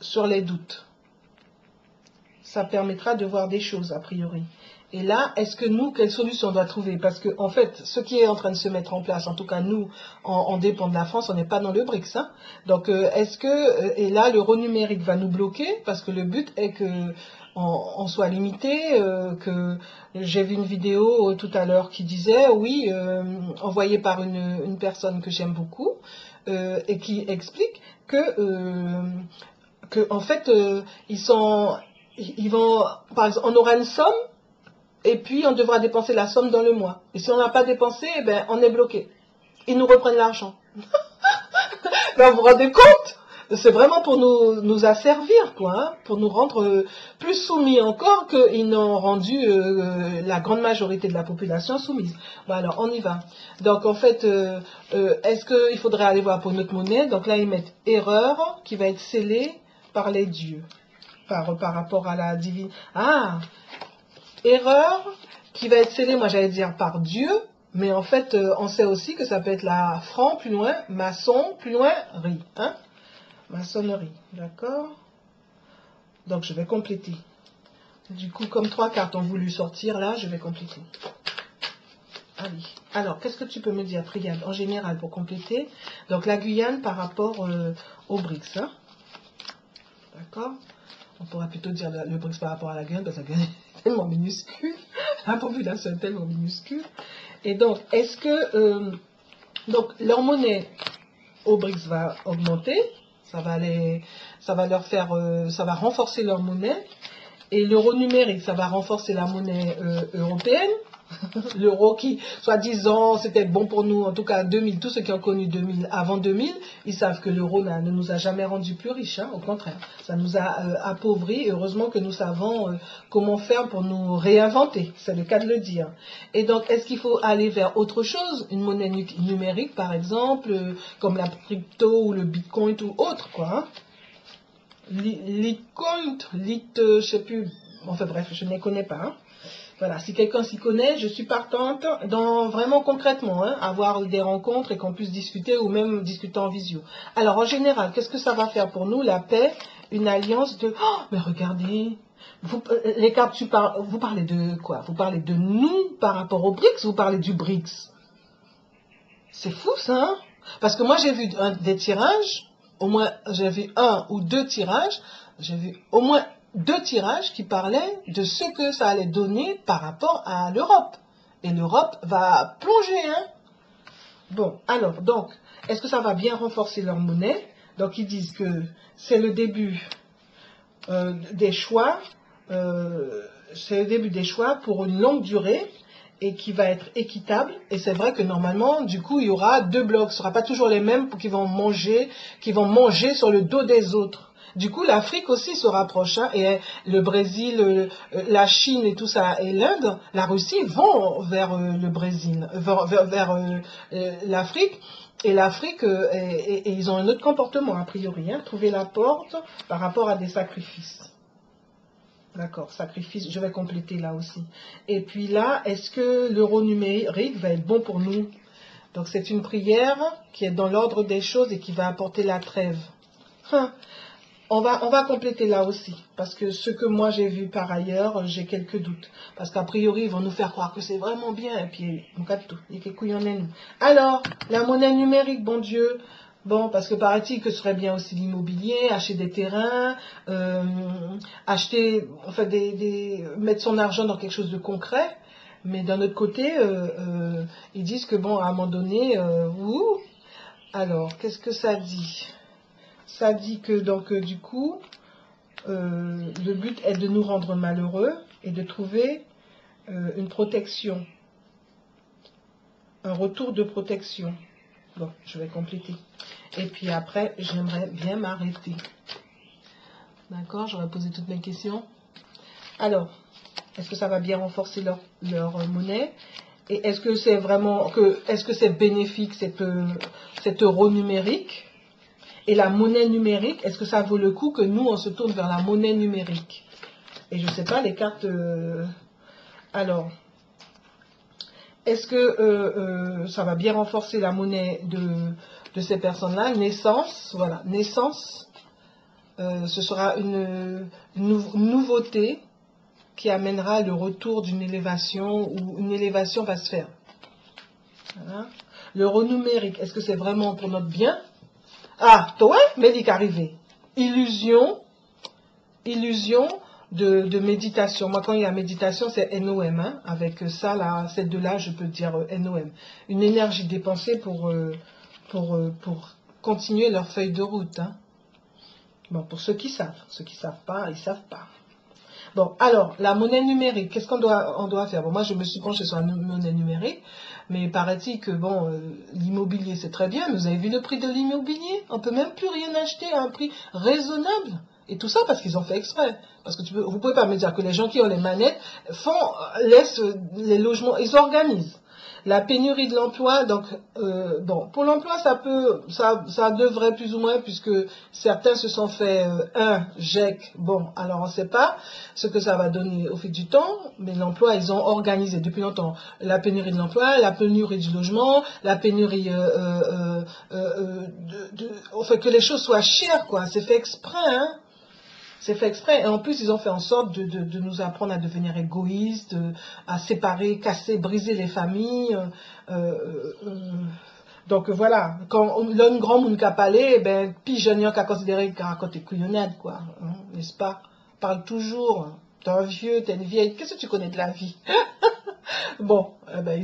sur les doutes. Ça permettra de voir des choses, a priori. Et là, est-ce que nous, quelle solution on doit trouver? Parce que, en fait, ce qui est en train de se mettre en place, en tout cas nous, on dépend de la France, on n'est pas dans le BRICS. Hein. Donc, est-ce que, et là, l'euro numérique va nous bloquer? Parce que le but est que on soit limité, que j'ai vu une vidéo tout à l'heure qui disait, oui, envoyée par une personne que j'aime beaucoup, et qui explique que en fait, ils vont, par exemple, on aura une somme, et puis on devra dépenser la somme dans le mois. Et si on n'a pas dépensé, eh ben, on est bloqué. Ils nous reprennent l'argent. Ben, vous vous rendez compte? C'est vraiment pour nous asservir, quoi, hein, pour nous rendre plus soumis encore qu'ils n'ont rendu la grande majorité de la population soumise. Bon, alors, on y va. Donc, en fait, est-ce qu'il faudrait aller voir pour notre monnaie? Donc là, ils mettent erreur qui va être scellée par les dieux, par rapport à la divine. Ah, erreur qui va être scellée, moi j'allais dire par Dieu, mais en fait, on sait aussi que ça peut être la franc, plus loin, maçon, plus loin, riz. Hein? Maçonnerie, d'accord? Donc je vais compléter. Du coup, comme 3 cartes ont voulu sortir, là, je vais compléter. Allez. Alors, qu'est-ce que tu peux me dire, Triade, en général, pour compléter? Donc la Guyane par rapport au BRICS. Hein? D'accord? On pourra plutôt dire le BRICS par rapport à la Guyane, parce que la Guyane est tellement minuscule. La population est tellement minuscule. Et donc, est-ce que donc leur monnaie au BRICS va augmenter? Ça va leur faire, ça va renforcer leur monnaie. Et l'euro numérique, ça va renforcer la monnaie européenne. L'euro qui, soi-disant, c'était bon pour nous, en tout cas 2000, tous ceux qui ont connu 2000, avant 2000, ils savent que l'euro ne nous a jamais rendus plus riches, hein, au contraire. Ça nous a appauvris, et heureusement que nous savons comment faire pour nous réinventer, c'est le cas de le dire. Et donc, est-ce qu'il faut aller vers autre chose, une monnaie numérique par exemple, comme la crypto ou le bitcoin ou autre, quoi, hein? Litecoin, je sais plus, enfin bref, je ne les connais pas, hein. Voilà, si quelqu'un s'y connaît, je suis partante dans vraiment concrètement, hein, avoir des rencontres et qu'on puisse discuter ou même discuter en visio. Alors en général, qu'est-ce que ça va faire pour nous, la paix, une alliance de... Oh, mais regardez, les cartes, vous parlez de quoi? Vous parlez de nous par rapport au BRICS, vous parlez du BRICS. C'est fou ça, hein? Parce que moi j'ai vu des tirages, au moins j'ai vu 1 ou 2 tirages, j'ai vu au moins deux tirages qui parlaient de ce que ça allait donner par rapport à l'Europe. Et l'Europe va plonger, hein. Bon, alors, donc, est-ce que ça va bien renforcer leur monnaie? Donc, ils disent que c'est le début des choix, c'est le début des choix pour une longue durée et qui va être équitable. Et c'est vrai que normalement, du coup, il y aura deux blocs. Ce ne sera pas toujours les mêmes qui vont manger sur le dos des autres. Du coup, l'Afrique aussi se rapproche, hein, et le Brésil, la Chine et tout ça, et l'Inde, la Russie vont vers le Brésil, vers l'Afrique. Et l'Afrique, et ils ont un autre comportement, a priori, hein, trouver la porte par rapport à des sacrifices. D'accord, sacrifice, je vais compléter là aussi. Et puis là, est-ce que l'euro numérique va être bon pour nous? Donc c'est une prière qui est dans l'ordre des choses et qui va apporter la trêve. On va compléter là aussi, parce que ce que moi j'ai vu par ailleurs, j'ai quelques doutes. Parce qu'a priori, ils vont nous faire croire que c'est vraiment bien, et puis, on capte tout, il y a quelques couilles en nous. Alors, la monnaie numérique, bon Dieu, bon, parce que paraît-il que ce serait bien aussi l'immobilier, acheter des terrains, acheter, enfin, mettre son argent dans quelque chose de concret, mais d'un autre côté, ils disent que bon, à un moment donné, alors, qu'est-ce que ça dit? Ça dit que donc du coup, le but est de nous rendre malheureux et de trouver une protection, un retour de protection. Bon, je vais compléter. Et puis après, j'aimerais bien m'arrêter. D'accord, j'aurais posé toutes mes questions. Alors, est-ce que ça va bien renforcer leur monnaie? Et est-ce que c'est vraiment est-ce que c'est bénéfique cet euro numérique? Et la monnaie numérique, est-ce que ça vaut le coup que nous, on se tourne vers la monnaie numérique? Et je ne sais pas, les cartes... Alors, est-ce que ça va bien renforcer la monnaie de ces personnes-là? Naissance, voilà, naissance, ce sera une nouveauté qui amènera le retour d'une élévation, ou une élévation va se faire. Voilà. L'euro numérique, est-ce que c'est vraiment pour notre bien? Ah, toi, médic arrivé. Illusion de méditation. Moi, quand il y a méditation, c'est NOM. Hein. Avec ça, là, ces deux-là, je peux dire NOM. Une énergie dépensée pour continuer leur feuille de route. Hein. Bon, pour ceux qui savent. Ceux qui ne savent pas, ils ne savent pas. Bon, alors, la monnaie numérique, qu'est-ce qu'on doit faire? Bon, moi, je me suis penchée sur la monnaie numérique, mais paraît-il que, bon, l'immobilier, c'est très bien, mais vous avez vu le prix de l'immobilier? On ne peut même plus rien acheter à un prix raisonnable. Et tout ça parce qu'ils ont fait exprès. Parce que vous ne pouvez pas me dire que les gens qui ont les manettes laissent les logements, ils organisent. La pénurie de l'emploi, donc, bon, pour l'emploi, ça devrait plus ou moins, puisque certains se sont fait un GEC, bon, alors on ne sait pas ce que ça va donner au fil du temps, mais l'emploi, ils ont organisé depuis longtemps la pénurie de l'emploi, la pénurie du logement, la pénurie, fait que les choses soient chères, quoi, c'est fait exprès, hein. C'est fait exprès. Et en plus, ils ont fait en sorte de nous apprendre à devenir égoïstes, à séparer, casser, briser les familles. Donc voilà, quand l'homme grand monde qu'a parlé, ben, puis jeune qu'a considéré qu'à côté couillonnade, quoi. Hein, n'est-ce pas? Parle toujours. T'es un vieux, t'es une vieille. Qu'est-ce que tu connais de la vie? Bon, ben,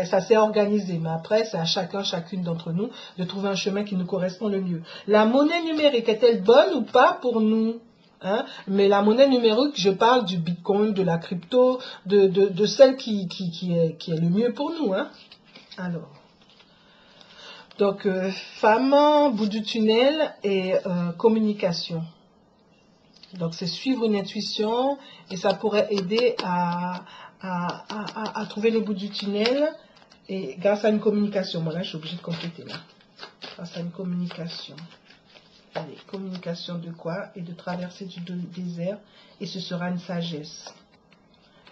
ça s'est organisé, mais après, c'est à chacune d'entre nous de trouver un chemin qui nous correspond le mieux. La monnaie numérique est-elle bonne ou pas pour nous? Hein? Mais la monnaie numérique, je parle du bitcoin, de la crypto, de celle qui est le mieux pour nous. Hein? Alors, donc, femme, bout du tunnel et communication. Donc, c'est suivre une intuition et ça pourrait aider à trouver le bout du tunnel et grâce à une communication. Moi, là, je suis obligée de compléter là. Grâce à une communication. Allez, communication de quoi? Et de traverser du désert. Et ce sera une sagesse.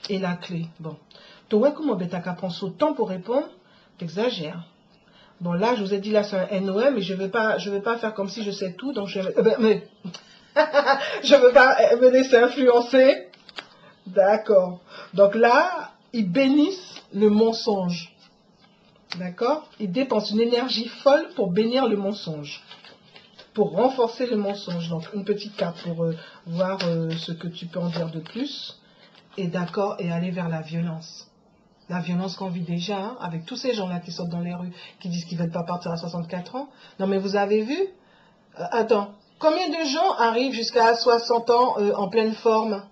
Et la clé. Bon. Tu vois comment Betaka prend son temps pour répondre? T'exagères. Bon, là, je vous ai dit, là, c'est un NOM, mais je vais pas faire comme si je sais tout. Donc, je vais... je veux pas me laisser influencer. D'accord. Donc là, ils bénissent le mensonge. D'accord? Ils dépensent une énergie folle pour bénir le mensonge. pour renforcer le mensonge. Donc, une petite carte pour voir ce que tu peux en dire de plus. Et d'accord, et aller vers la violence. La violence qu'on vit déjà, hein, avec tous ces gens-là qui sortent dans les rues, qui disent qu'ils ne veulent pas partir à 64 ans. Non, mais vous avez vu? Attends, combien de gens arrivent jusqu'à 60 ans en pleine forme?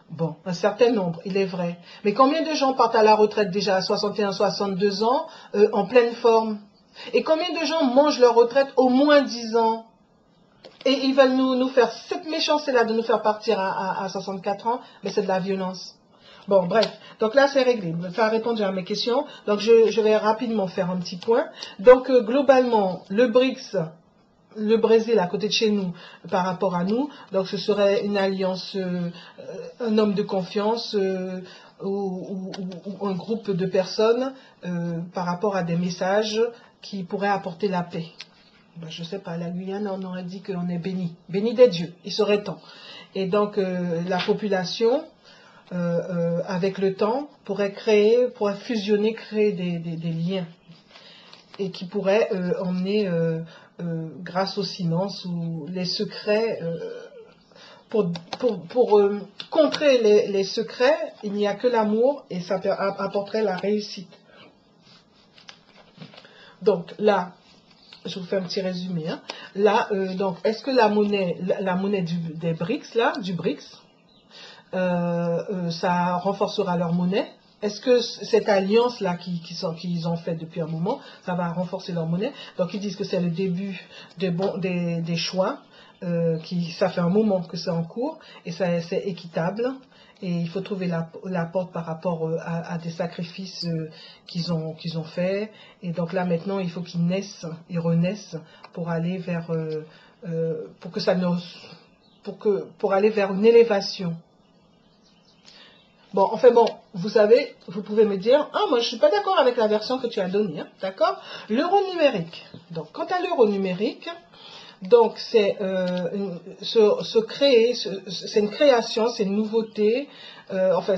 Bon, un certain nombre, il est vrai. Mais combien de gens partent à la retraite déjà à 61, 62 ans en pleine forme? Et combien de gens mangent leur retraite au moins 10 ans? Et ils veulent nous faire cette méchanceté-là de nous faire partir à 64 ans, mais c'est de la violence. Bon, bref, donc là c'est réglé. Ça a répondu à mes questions. Donc je vais rapidement faire un petit point. Donc globalement, le BRICS, le Brésil à côté de chez nous par rapport à nous, donc ce serait une alliance, un homme de confiance ou un groupe de personnes par rapport à des messages qui pourraient apporter la paix. Ben, je ne sais pas, la Guyane, on aurait dit qu'on est béni, béni des dieux, il serait temps. Et donc la population, avec le temps, pourrait fusionner, créer des liens et qui pourraient emmener, grâce au silence ou les secrets, pour contrer les secrets, il n'y a que l'amour et ça apporterait la réussite. Donc là, je vous fais un petit résumé. Hein. Là, donc, est-ce que la monnaie des BRICS, là, du BRICS, ça renforcera leur monnaie? Est-ce que cette alliance-là qu'ils ont fait depuis un moment, ça va renforcer leur monnaie? Donc, ils disent que c'est le début des choix. Ça fait un moment que c'est en cours et c'est équitable. Et il faut trouver la porte par rapport à des sacrifices qu'ils ont faits. Et donc là, maintenant, il faut qu'ils naissent, ils renaissent pour aller vers, pour aller vers une élévation. Bon, enfin bon, vous savez, vous pouvez me dire, ah, moi je suis pas d'accord avec la version que tu as donnée, hein, d'accord? L'euro numérique. Donc, quant à l'euro numérique, donc c'est c'est une création, c'est une nouveauté. Enfin,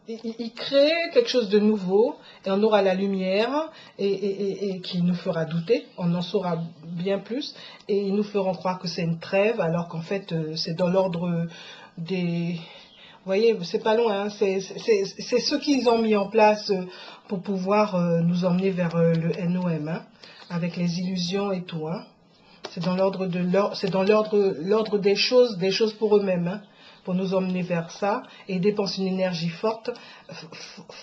il crée quelque chose de nouveau et on aura la lumière et qui nous fera douter. On en saura bien plus et ils nous feront croire que c'est une trêve alors qu'en fait c'est dans l'ordre des... Vous voyez, c'est pas loin, hein, c'est ce qu'ils ont mis en place pour pouvoir nous emmener vers le NOM, hein, avec les illusions et tout. Hein. C'est dans l'ordre des choses pour eux-mêmes, hein, pour nous emmener vers ça. Et ils dépensent une énergie forte,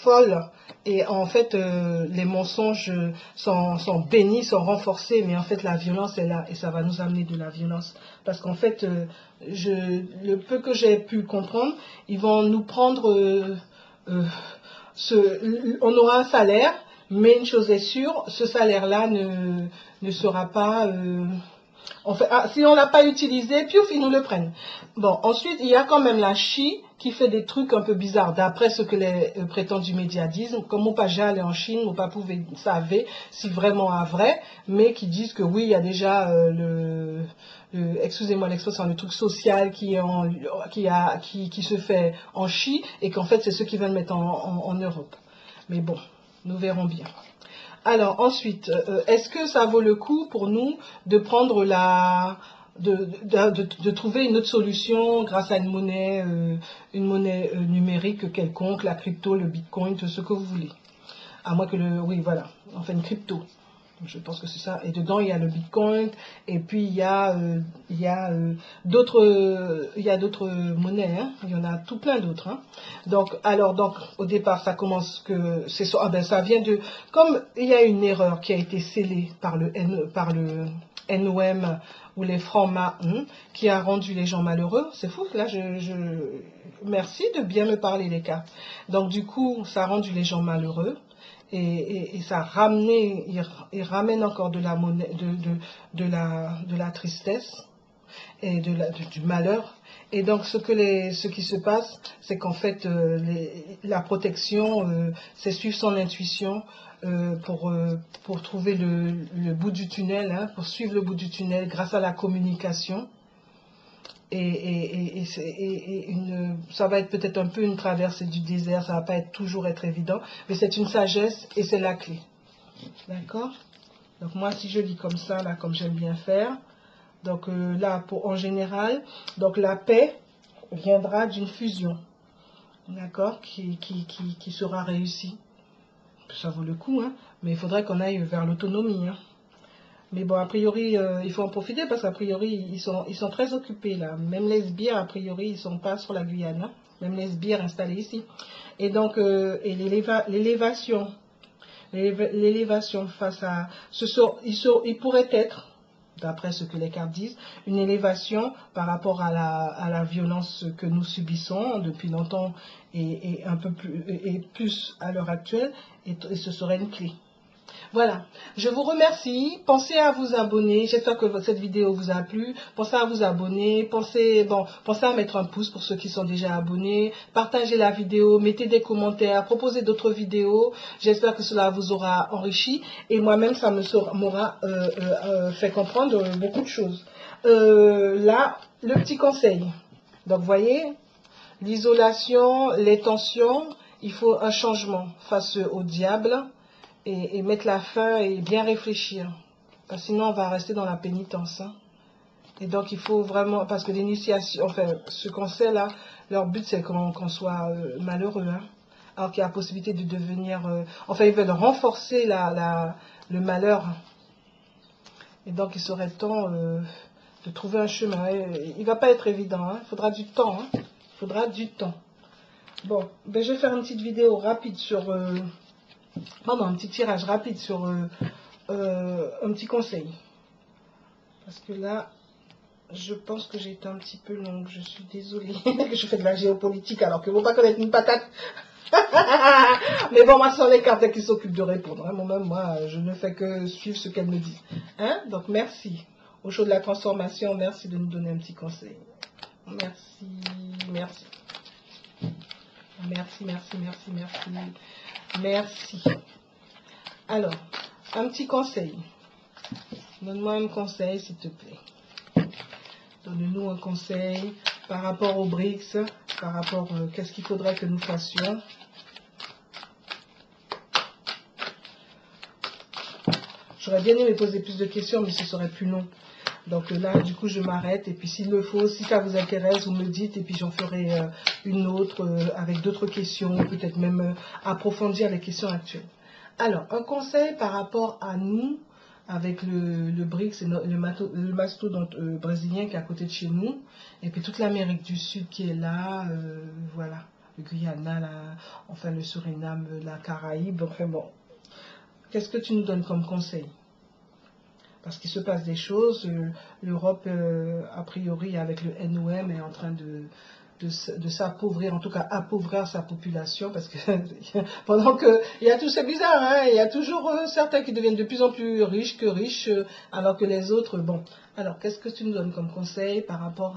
folle. Et en fait, les mensonges sont bénis, sont renforcés, mais en fait, la violence est là et ça va nous amener de la violence. Parce qu'en fait, le peu que j'ai pu comprendre, ils vont nous prendre, on aura un salaire, mais une chose est sûre, ce salaire-là ne sera pas... En fait, si on ne l'a pas utilisé, piouf, ils nous le prennent. Bon, ensuite, il y a quand même la Chine qui fait des trucs un peu bizarres, d'après ce que les prétendus médias disent. Comme mon pas aller en Chine, mon pas pouvait savoir si vraiment à vrai, mais qui disent que oui, il y a déjà excusez-moi l'expression, le truc social qui se fait en Chine, et qu'en fait, c'est ceux qui veulent mettre en Europe. Mais bon, nous verrons bien. Alors ensuite, est-ce que ça vaut le coup pour nous de prendre de trouver une autre solution grâce à une monnaie numérique quelconque, la crypto, le bitcoin, tout ce que vous voulez. À moins que oui, voilà, enfin une crypto. Je pense que c'est ça. Et dedans, il y a le bitcoin, et puis il y a d'autres monnaies, hein. Il y en a tout plein d'autres. Hein. Donc, au départ, ça commence que ça vient de, comme il y a une erreur qui a été scellée par le NOM ou les francs-maçons qui a rendu les gens malheureux. C'est fou, là, merci de bien me parler, les cas. Donc, du coup, ça a rendu les gens malheureux. Et ça il ramène encore de la monnaie, de la tristesse et du malheur. Et donc ce qui se passe, c'est qu'en fait la protection, c'est suivre son intuition pour trouver le bout du tunnel, hein, pour suivre le bout du tunnel grâce à la communication. Ça va être peut-être un peu une traversée du désert, ça va pas toujours être évident, mais c'est une sagesse et c'est la clé. D'accord? Donc moi, si je lis comme ça, là, comme j'aime bien faire, Donc là, en général, donc la paix viendra d'une fusion, d'accord, qui sera réussie. Ça vaut le coup, hein, mais il faudrait qu'on aille vers l'autonomie. Hein. Mais bon, a priori, il faut en profiter parce qu'a priori, ils sont très occupés là. Même les sbires, a priori, ils sont pas sur la Guyane. Hein. Même les sbires installés ici. Et donc, et l'élévation face à... il pourrait être, d'après ce que les cartes disent, une élévation par rapport à la violence que nous subissons depuis longtemps et un peu plus, et plus à l'heure actuelle, et ce serait une clé. Voilà, je vous remercie. Pensez à vous abonner. J'espère que cette vidéo vous a plu. Pensez à vous abonner. Pensez à mettre un pouce pour ceux qui sont déjà abonnés. Partagez la vidéo, mettez des commentaires, proposez d'autres vidéos. J'espère que cela vous aura enrichi. Et moi-même, ça m'aura fait comprendre beaucoup de choses. Là, le petit conseil. Donc, vous voyez, l'isolation, les tensions, il faut un changement face au diable. Et mettre la fin et bien réfléchir. Parce que sinon, on va rester dans la pénitence. Hein. Et donc, il faut vraiment... Parce que l'initiation... Enfin, ce qu'on sait là, leur but, c'est qu'on soit malheureux. Hein. Alors qu'il y a la possibilité de devenir... enfin, ils veulent renforcer le malheur. Et donc, il serait temps de trouver un chemin. Il ne va pas être évident. Hein. Il faudra du temps. Hein. Il faudra du temps. Bon, ben, je vais faire une petite vidéo rapide sur... un petit tirage rapide sur un petit conseil. Parce que là, je pense que j'ai été un petit peu longue. Je suis désolée que je fais de la géopolitique alors que vous ne pas connaître une patate. Mais bon, moi, ce sont les cartes qui s'occupent de répondre. Hein. Moi-même, je ne fais que suivre ce qu'elles me disent. Hein? Donc, merci. Au show de la transformation, merci de nous donner un petit conseil. Merci, merci. Merci, merci, merci, merci. Merci. Alors, un petit conseil. Donne-moi un conseil, s'il te plaît. Donne-nous un conseil par rapport aux BRICS, par rapport qu'est-ce qu'il faudrait que nous fassions. J'aurais bien aimé poser plus de questions, mais ce serait plus long. Donc là, du coup, je m'arrête. Et puis, s'il le faut, si ça vous intéresse, vous me dites. Et puis, j'en ferai une autre avec d'autres questions. Peut-être même approfondir les questions actuelles. Alors, un conseil par rapport à nous, avec le BRICS, le mastodonte brésilien qui est à côté de chez nous. Et puis, toute l'Amérique du Sud qui est là. Voilà. Le Guyana, enfin le Suriname, la Caraïbe. Enfin bon. Qu'est-ce que tu nous donnes comme conseil? Parce qu'il se passe des choses. L'Europe, a priori, avec le NOM, est en train de s'appauvrir, en tout cas appauvrir sa population, parce que pendant que il y a tout, c'est bizarre, hein, il y a toujours certains qui deviennent de plus en plus riches que riches, alors que les autres, bon. Alors, qu'est-ce que tu nous donnes comme conseil par rapport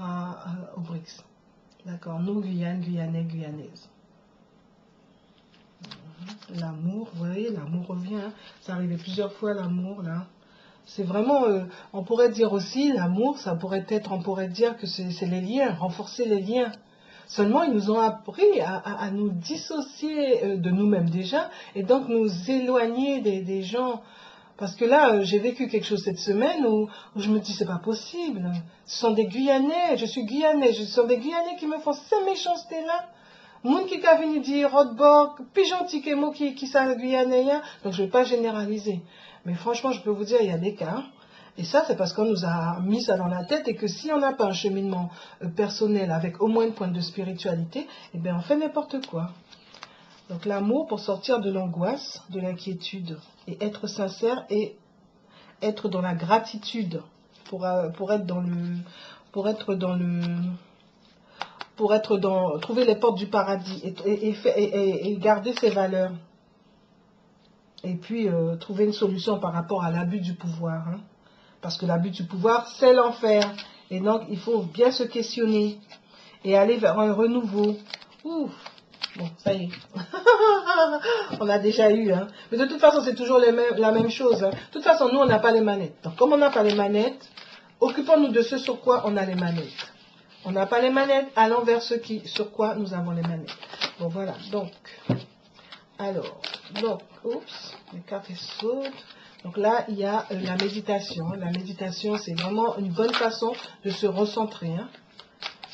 au BRICS? D'accord, nous, Guyane, Guyanais, Guyanaises. L'amour, vous voyez, l'amour revient, hein. Ça arrivait plusieurs fois, l'amour, là. C'est vraiment, on pourrait dire aussi, l'amour, ça pourrait être, on pourrait dire que c'est les liens, renforcer les liens. Seulement, ils nous ont appris à nous dissocier de nous-mêmes déjà, et donc nous éloigner des gens. Parce que là, j'ai vécu quelque chose cette semaine où je me dis, c'est pas possible. Ce sont des Guyanais, je suis Guyanais, ce sont des Guyanais qui me font ces méchancetés-là. Moun qui a venu dire, Rodborg, plus gentil que moi qui ça Guyanais, donc je ne vais pas généraliser. Mais franchement, je peux vous dire, il y a des cas. Et ça, c'est parce qu'on nous a mis ça dans la tête et que si on n'a pas un cheminement personnel avec au moins une pointe de spiritualité, eh bien, on fait n'importe quoi. Donc, l'amour pour sortir de l'angoisse, de l'inquiétude et être sincère et être dans la gratitude pour être dans le... trouver les portes du paradis et garder ses valeurs. Et puis, trouver une solution par rapport à l'abus du pouvoir. Hein. Parce que l'abus du pouvoir, c'est l'enfer. Et donc, il faut bien se questionner. Et aller vers un renouveau. Ouf. Bon, ça y est. On a déjà eu. Hein. Mais de toute façon, c'est toujours la même chose. Hein. De toute façon, nous, on n'a pas les manettes. Donc, comme on n'a pas les manettes, occupons-nous de ce sur quoi on a les manettes. On n'a pas les manettes, allons vers ce sur quoi nous avons les manettes. Bon, voilà. Donc... Alors, oups, les cartes sautent. Donc là, il y a la méditation. La méditation, c'est vraiment une bonne façon de se recentrer. Hein.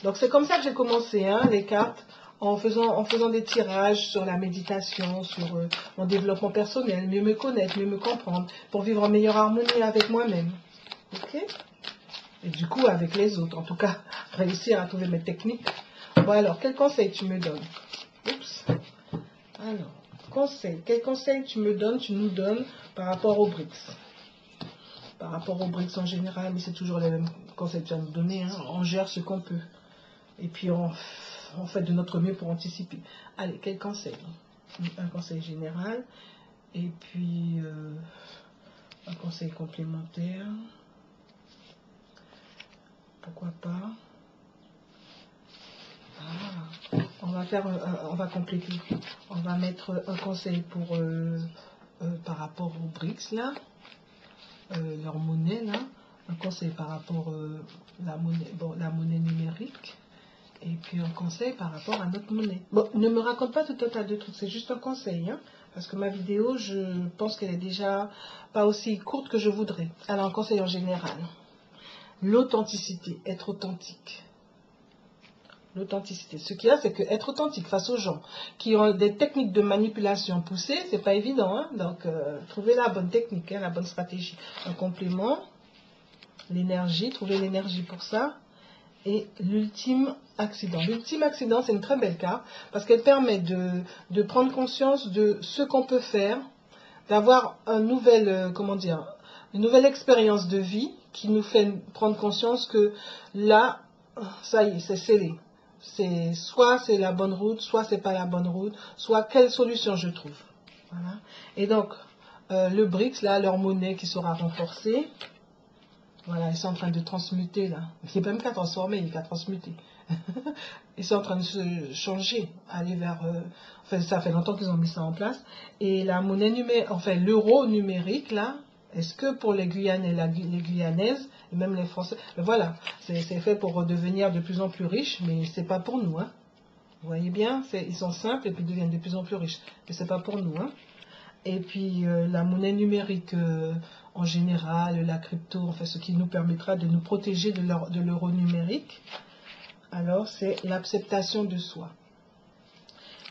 Donc c'est comme ça que j'ai commencé hein, les cartes, en faisant des tirages sur la méditation, sur mon développement personnel, mieux me connaître, mieux me comprendre, pour vivre en meilleure harmonie avec moi-même. Ok? Et du coup, avec les autres, en tout cas, réussir à trouver mes techniques. Bon alors, quel conseil tu me donnes? Oups. Alors, conseil. Quel conseil tu me donnes, tu nous donnes par rapport aux BRICS? Par rapport aux BRICS en général, mais c'est toujours les mêmes conseils que tu vas nous donner. Hein. On gère ce qu'on peut. Et puis, on fait de notre mieux pour anticiper. Allez, quel conseil? Un conseil général. Et puis, un conseil complémentaire. Pourquoi pas? Ah, on va compléter. On va mettre un conseil pour par rapport aux BRICS là, leur monnaie là. Un conseil par rapport la monnaie numérique. Et puis un conseil par rapport à notre monnaie. Bon, ne me raconte pas tout un tas de trucs, c'est juste un conseil, hein, parce que ma vidéo, je pense qu'elle est déjà pas aussi courte que je voudrais. Alors, un conseil en général. L'authenticité, être authentique. L'authenticité. Ce qu'il y a, c'est que être authentique face aux gens qui ont des techniques de manipulation poussées, c'est pas évident. Hein? Donc, trouver la bonne technique, hein, la bonne stratégie. Un complément, l'énergie, trouver l'énergie pour ça. Et l'ultime accident. L'ultime accident, c'est une très belle carte parce qu'elle permet de prendre conscience de ce qu'on peut faire, d'avoir une nouvelle expérience de vie qui nous fait prendre conscience que là, ça y est, c'est scellé. Soit c'est la bonne route, soit c'est pas la bonne route, soit quelle solution je trouve. Voilà. Et donc, le BRICS, là, leur monnaie qui sera renforcée. Voilà, ils sont en train de transmuter là. Il n'y a même qu'à transformer, il n'y a qu'à transmuter. Ils sont en train de se changer, aller vers... enfin, ça fait longtemps qu'ils ont mis ça en place. Et la monnaie numérique, enfin l'euro numérique là, est-ce que pour les Guyanais, les Guyanaises, et même les Français, voilà, c'est fait pour devenir de plus en plus riches, mais c'est pas pour nous. Hein. Vous voyez bien, ils sont simples et puis deviennent de plus en plus riches. Mais c'est pas pour nous. Hein. Et puis la monnaie numérique en général, la crypto, enfin ce qui nous permettra de nous protéger de l'euro numérique, alors c'est l'acceptation de soi.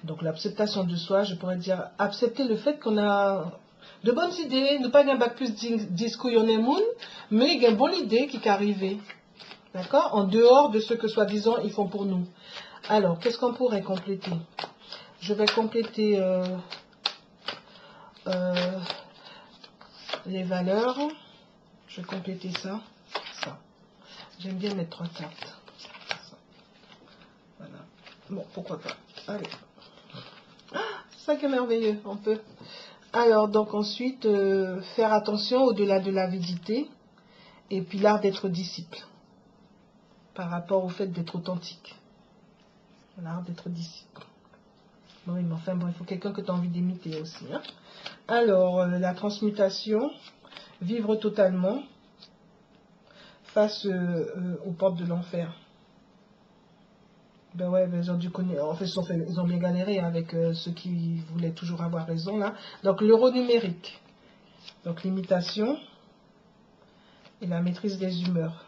Donc l'acceptation de soi, je pourrais dire accepter le fait qu'on a de bonnes idées, ne pas gagner bac plus 10 couillonner moun, mais il y a une bonne idée qui est arrivée. D'accord? En dehors de ce que soi-disant ils font pour nous. Alors, qu'est-ce qu'on pourrait compléter? Je vais compléter... les valeurs, je vais compléter ça. J'aime bien mettre 3 cartes. Ça. Voilà. Bon, pourquoi pas. Allez. Ah, ça qui est merveilleux, on peut. Alors, donc ensuite, faire attention au-delà de l'avidité. Et puis l'art d'être disciple. Par rapport au fait d'être authentique. L'art d'être disciple. Oui, mais enfin, bon, il faut quelqu'un que tu as envie d'imiter aussi. Hein. Alors, la transmutation, vivre totalement face aux portes de l'enfer. Ben ouais, ben ils ont dû connaître, en fait, ils ont bien galéré avec ceux qui voulaient toujours avoir raison, là. Donc, l'euro numérique. Donc, l'imitation et la maîtrise des humeurs.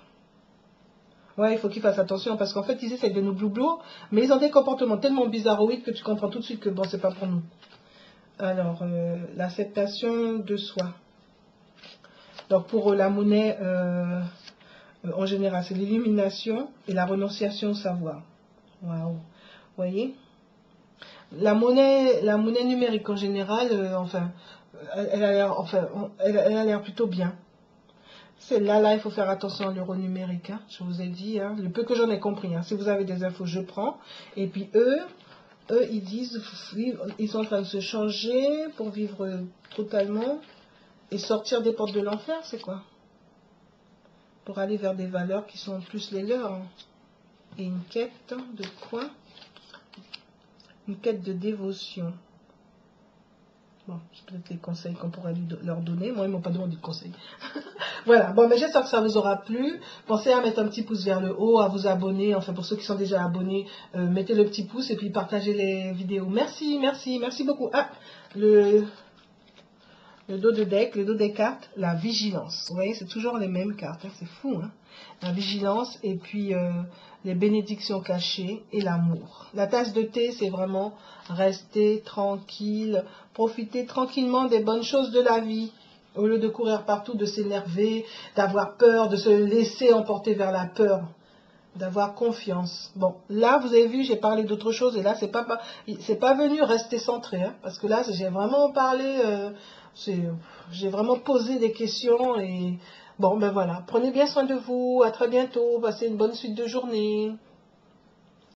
Ouais, il faut qu'ils fassent attention parce qu'en fait, ils essaient de nous bloublo, mais ils ont des comportements tellement bizarroïdes que tu comprends tout de suite que bon, c'est pas pour nous. Alors, l'acceptation de soi. Donc, pour la monnaie, en général, c'est l'illumination et la renonciation au savoir. Waouh. Vous voyez? La monnaie numérique, en général, enfin, elle a l'air plutôt bien. Celle-là, il faut faire attention à l'euro numérique. Hein, je vous ai dit, hein, le peu que j'en ai compris. Hein, si vous avez des infos, je prends. Et puis eux, ils disent, ils sont en train de se changer pour vivre totalement et sortir des portes de l'enfer, c'est quoi? Pour aller vers des valeurs qui sont plus les leurs. Hein. Et une quête de quoi? Une quête de dévotion. Bon, c'est peut-être les conseils qu'on pourrait leur donner. Moi, ils ne m'ont pas demandé de conseils. Voilà. Bon, mais j'espère que ça vous aura plu. Pensez à mettre un petit pouce vers le haut, à vous abonner. Enfin, pour ceux qui sont déjà abonnés, mettez le petit pouce et puis partagez les vidéos. Merci, merci, merci beaucoup. Ah, le le dos de deck, le dos des cartes, la vigilance. Vous voyez, c'est toujours les mêmes cartes, hein, c'est fou. Hein, la vigilance et puis les bénédictions cachées et l'amour. La tasse de thé, c'est vraiment rester tranquille, profiter tranquillement des bonnes choses de la vie. Au lieu de courir partout, de s'énerver, d'avoir peur, de se laisser emporter vers la peur, d'avoir confiance. Bon, là, vous avez vu, j'ai parlé d'autre chose, et là, c'est pas venu rester centré, hein, parce que là, j'ai vraiment parlé, j'ai vraiment posé des questions, et bon, ben voilà. Prenez bien soin de vous, à très bientôt, passez une bonne suite de journée.